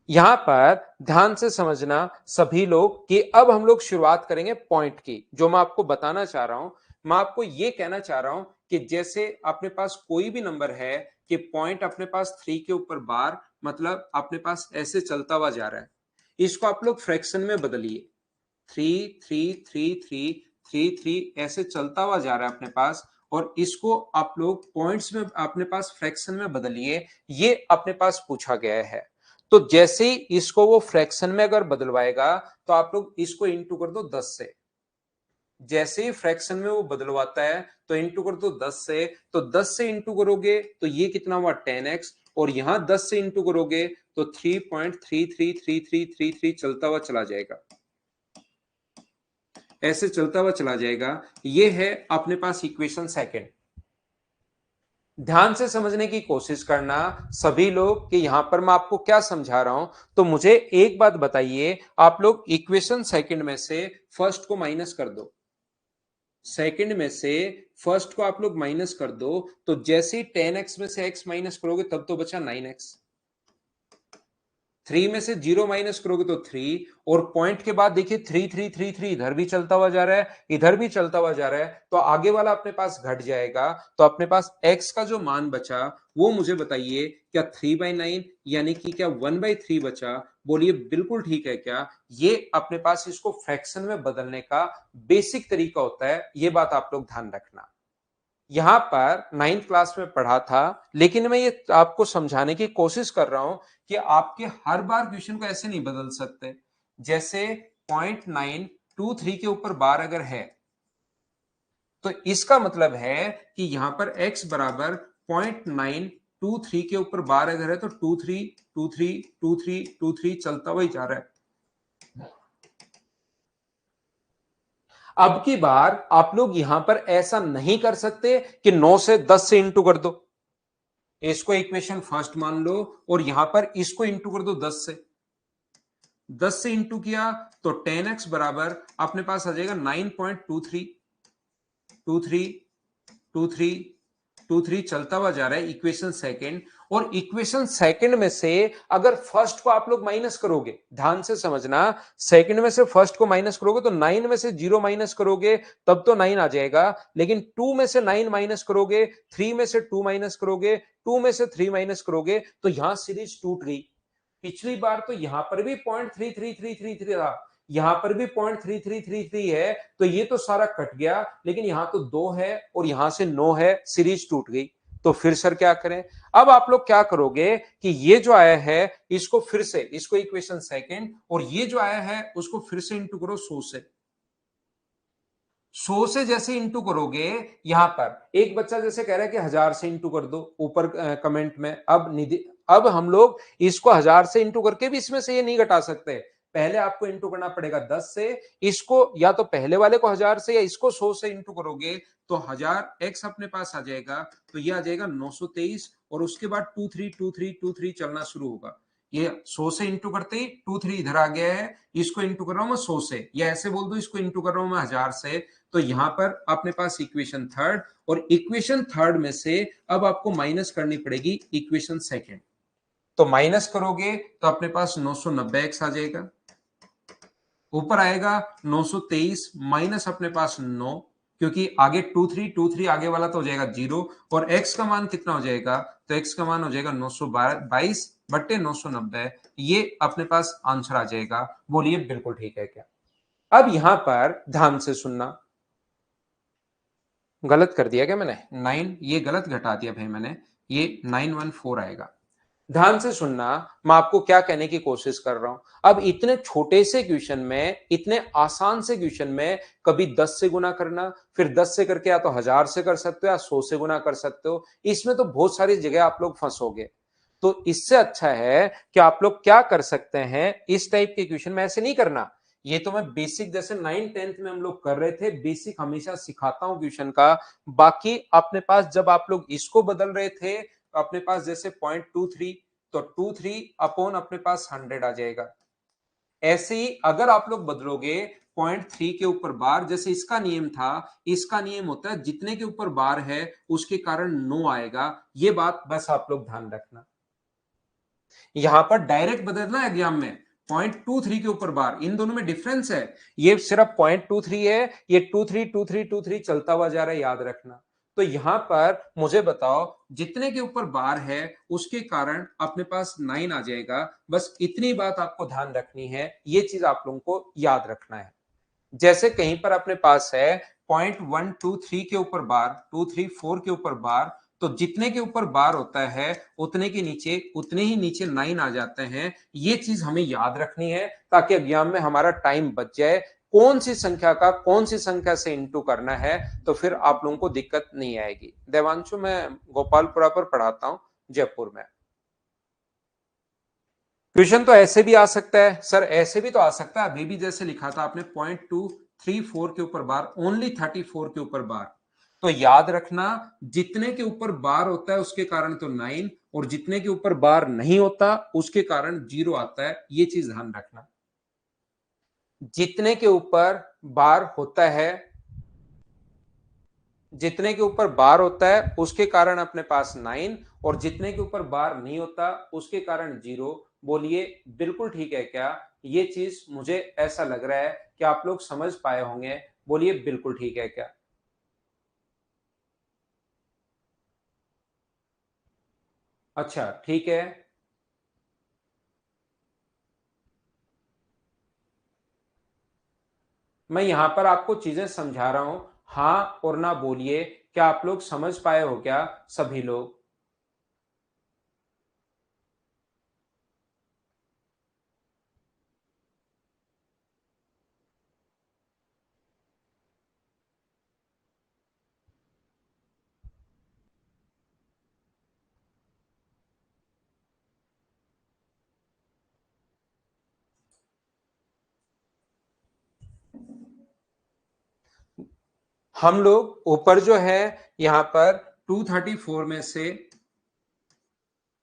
यहां पर ध्यान से समझना सभी लोग कि अब हम लोग शुरुआत करेंगे पॉइंट की। जो मैं आपको बताना चाह रहा हूं, मैं आपको यह कहना चाह रहा हूं कि जैसे अपने पास कोई भी नंबर है कि पॉइंट अपने पास 3 के ऊपर बार, मतलब अपने पास ऐसे चलता हुआ जा रहा है, इसको आप लोग फ्रैक्शन में बदलिए। 3 ऐसे चलता हुआ जा रहा है अपने पास, और इसको आप लोग पॉइंट्स में अपने पास फ्रैक्शन में बदलिए। ये अपने पास पूछा गया है। तो जैसे ही इसको वो फ्रैक्शन में अगर बदलवाएगा तो आप लोग इसको इंटू कर दो 10 से। जैसे ही फ्रैक्शन में वो बदलवाता है तो इंटू कर दो 10 से। तो 10 से इंटू करोगे तो ये कितना हुआ 10x, और यहां 10 से इंटू करोगे तो 3.333333 चलता हुआ चला जाएगा। ऐसे चलता हुआ चला जाएगा। ये है अपने पास इक्वेशन सेकंड। ध्यान से समझने की कोशिश करना सभी लोग कि यहां पर मैं आपको क्या समझा रहा हूं। तो मुझे एक बात बताइए, आप लोग इक्वेशन सेकंड में से फर्स्ट को माइनस कर दो। सेकंड में से फर्स्ट को आप लोग माइनस कर दो, तो जैसे ही 10x में से x माइनस करोगे तब तो बचा 9x। 3 में से 0 माइनस करोगे तो 3, और पॉइंट के बाद देखिए 3 इधर भी चलता हुआ जा रहा है, इधर भी चलता हुआ जा रहा है, तो आगे वाला अपने पास घट जाएगा। तो अपने पास x का जो मान बचा वो मुझे बताइए, क्या 3/9 यानी कि क्या 1/3 बचा? बोलिए बिल्कुल ठीक है क्या? ये अपने पास इसको फ्रैक्शन में बदलने का बेसिक तरीका होता है। ये बात आप लोग ध्यान रखना। यहां पर 9th क्लास में पढ़ा था, लेकिन मैं ये आपको समझाने की कोशिश कर रहा हूं कि आपके हर बार क्वेश्चन को ऐसे नहीं बदल सकते। जैसे 0.923 के ऊपर बार अगर है तो इसका मतलब है कि यहां पर x बराबर 0.923 के ऊपर बार अगर है तो 23 चलता हुआ ही जा रहा है। अब की बार आप लोग यहां पर ऐसा नहीं कर सकते कि 9 से 10 से इंटू कर दो। इसको इक्वेशन फर्स्ट मान लो और यहां पर इसको इंटू कर दो 10 से। 10 से इंटू किया तो 10x बराबर अपने पास आ जाएगा 9.23 23 चलता हुआ जा रहा है इक्वेशन सेकंड। और इक्वेशन सेकंड में से अगर फर्स्ट को आप लोग माइनस करोगे, ध्यान से समझना, सेकंड में से फर्स्ट को माइनस करोगे तो 9 में से 0 माइनस करोगे तब तो 9 आ जाएगा, लेकिन 2 में से 9 माइनस करोगे, 3 में से 2 माइनस करोगे, 2 में से 3 माइनस करोगे तो यहां सीरीज टूट गई। पिछली बार तो यहां पर भी 0.3333 था, यहां पर भी 0.3333 है, तो ये तो सारा कट गया, लेकिन यहां तो 2 है और यहां से 9 है, सीरीज टूट गई। तो फिर सर क्या करें? अब आप लोग क्या करोगे कि ये जो आया है इसको फिर से, इसको इक्वेशन सेकंड, और ये जो आया है उसको फिर से इंटू करो 100 से। 100 से जैसे इंटू करोगे, यहां पर एक बच्चा जैसे कह रहा है कि 1000 से इंटू कर दो ऊपर कमेंट में। अब निधि, अब हम लोग इसको 1000 से इंटू करके भी इसमें से ये नहीं घटा सकते, पहले आपको इंटू करना पड़ेगा 10 से। इसको या तो पहले वाले को 1000 से या इसको 100 से इंटू करोगे तो 1000 एक्स अपने पास आ जाएगा, तो ये आ जाएगा 923, और उसके बाद 232323 चलना शुरू होगा। ये 100 से इंटू करते ही 23 इधर आ गया है, इसको इंटू कर रहा हूं मैं 100 से, या ऐसे बोल दो इसको इंटू कर रहा हूं मैं 1000 से। तो यहां पर अपने पास इक्वेशन थर्ड, और इक्वेशन थर्ड में से अब आपको माइनस करनी पड़ेगी इक्वेशन सेकंड। तो माइनस करोगे तो अपने पास 990x आ जाएगा, ऊपर आएगा 923 माइनस अपने पास 9, क्योंकि आगे 2323 आगे वाला तो हो जाएगा 0, और x का मान कितना हो जाएगा? तो x का मान हो जाएगा 922 बट्टे 990, ये अपने पास आंसर आ जाएगा। बोलिए बिल्कुल ठीक है क्या? अब यहां पर ध्यान से सुनना, गलत कर दिया क्या मैंने? 9, ये गलत घटा दिया भाई मैंने, ये 914 आएगा। ध्यान से सुनना, मैं आपको क्या कहने की कोशिश कर रहा हूं। अब इतने छोटे से क्वेश्चन में, इतने आसान से क्वेश्चन में कभी 10 से गुना करना, फिर 10 से करके या तो 1000 से कर सकते हो या 100 से गुना कर सकते हो, इसमें तो बहुत सारी जगह आप लोग फंसोगे। तो इससे अच्छा है कि आप लोग क्या कर सकते हैं, इस टाइप के क्वेश्चन में ऐसे नहीं करना। ये तो मैं बेसिक जैसे 9th-10th में हम लोग कर रहे थे, बेसिक हमेशा सिखाता हूं क्वेश्चन का। बाकी अपने पास जब आप लोग इसको बदल रहे थे तो अपने पास जैसे 0.23, तो 23 अपॉन अपने पास 100 आ जाएगा। ऐसे ही अगर आप लोग बदलोगे 0.3 के ऊपर बार, जैसे इसका नियम था, इसका नियम होता है जितने के ऊपर बार है उसके कारण 9 आएगा। ये बात बस आप लोग ध्यान रखना। यहां पर डायरेक्ट बदलना है एग्जाम में, 0.23 के ऊपर बार, इन दोनों में डिफरेंस है। ये सिर्फ 0.23 है, ये 232323 चलता हुआ जा रहा है, याद रखना। तो यहां पर मुझे बताओ जितने के ऊपर बार है उसके कारण अपने पास 9 आ जाएगा। बस इतनी बात आपको ध्यान रखनी है, ये चीज आप लोगों को याद रखना है। जैसे कहीं पर अपने पास है 0.123 के ऊपर बार, 234 के ऊपर बार, तो जितने के ऊपर बार होता है उतने के नीचे, उतने ही नीचे 9 आ जाते हैं। ये चीज हमें याद रखनी है ताकि एग्जाम में हमारा टाइम बच जाए। कौन सी संख्या का कौन सी संख्या से इंटू करना है, तो फिर आप लोगों को दिक्कत नहीं आएगी। देवांशु, मैं गोपालपुरा पर पढ़ाता हूं, जयपुर में। क्वेश्चन तो ऐसे भी आ सकता है सर, ऐसे भी तो आ सकता है, अभी भी जैसे लिखा था आपने 0.234 के ऊपर बार, ओनली 34 के ऊपर बार। तो याद रखना जितने के ऊपर बार होता है उसके कारण तो 9, और जितने के ऊपर बार नहीं होता उसके कारण 0 आता है, ये चीज ध्यान रखना। जितने के ऊपर बार होता है, जितने के ऊपर बार होता है उसके कारण अपने पास 9, और जितने के ऊपर बार नहीं होता उसके कारण 0। बोलिए बिल्कुल ठीक है क्या? ये चीज मुझे ऐसा लग रहा है कि आप लोग समझ पाए होंगे। बोलिए बिल्कुल ठीक है क्या? अच्छा ठीक है, मैं यहां पर आपको चीजें समझा रहा हूं, हाँ और ना बोलिए। क्या आप लोग समझ पाए हो क्या सभी लोग? हम लोग ऊपर जो है यहां पर 234 में से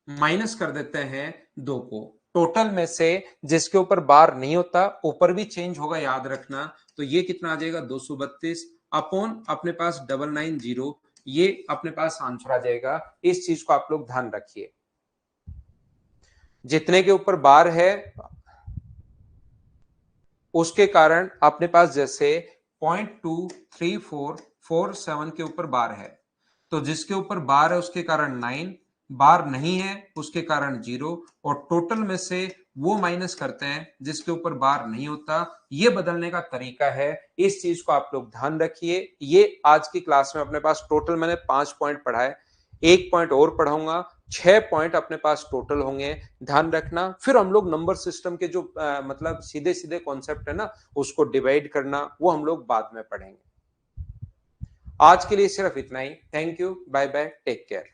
माइनस कर देते हैं 2 को, टोटल में से जिसके ऊपर बार नहीं होता ऊपर भी चेंज होगा, याद रखना। तो ये कितना आ जाएगा 232 अपॉन अपने पास 990, ये अपने पास आंसर आ जाएगा। इस चीज को आप लोग ध्यान रखिए, जितने के ऊपर बार है उसके कारण अपने पास जैसे 0.23447 के ऊपर बार है, तो जिसके ऊपर बार है उसके कारण 9, बार नहीं है उसके कारण 0, और टोटल में से वो माइनस करते हैं जिसके ऊपर बार नहीं होता। ये बदलने का तरीका है, इस चीज को आप लोग ध्यान रखिए। ये आज की क्लास में अपने पास टोटल मैंने 5 पॉइंट पढ़ाए, 1 पॉइंट और पढ़ाऊंगा, 6 पॉइंट अपने पास टोटल होंगे, ध्यान रखना। फिर हम लोग नंबर सिस्टम के जो मतलब सीधे सीधे कॉन्सेप्ट है ना, उसको डिवाइड करना, वो हम लोग बाद में पढ़ेंगे। आज के लिए सिर्फ इतना ही। Thank you, bye bye, take care.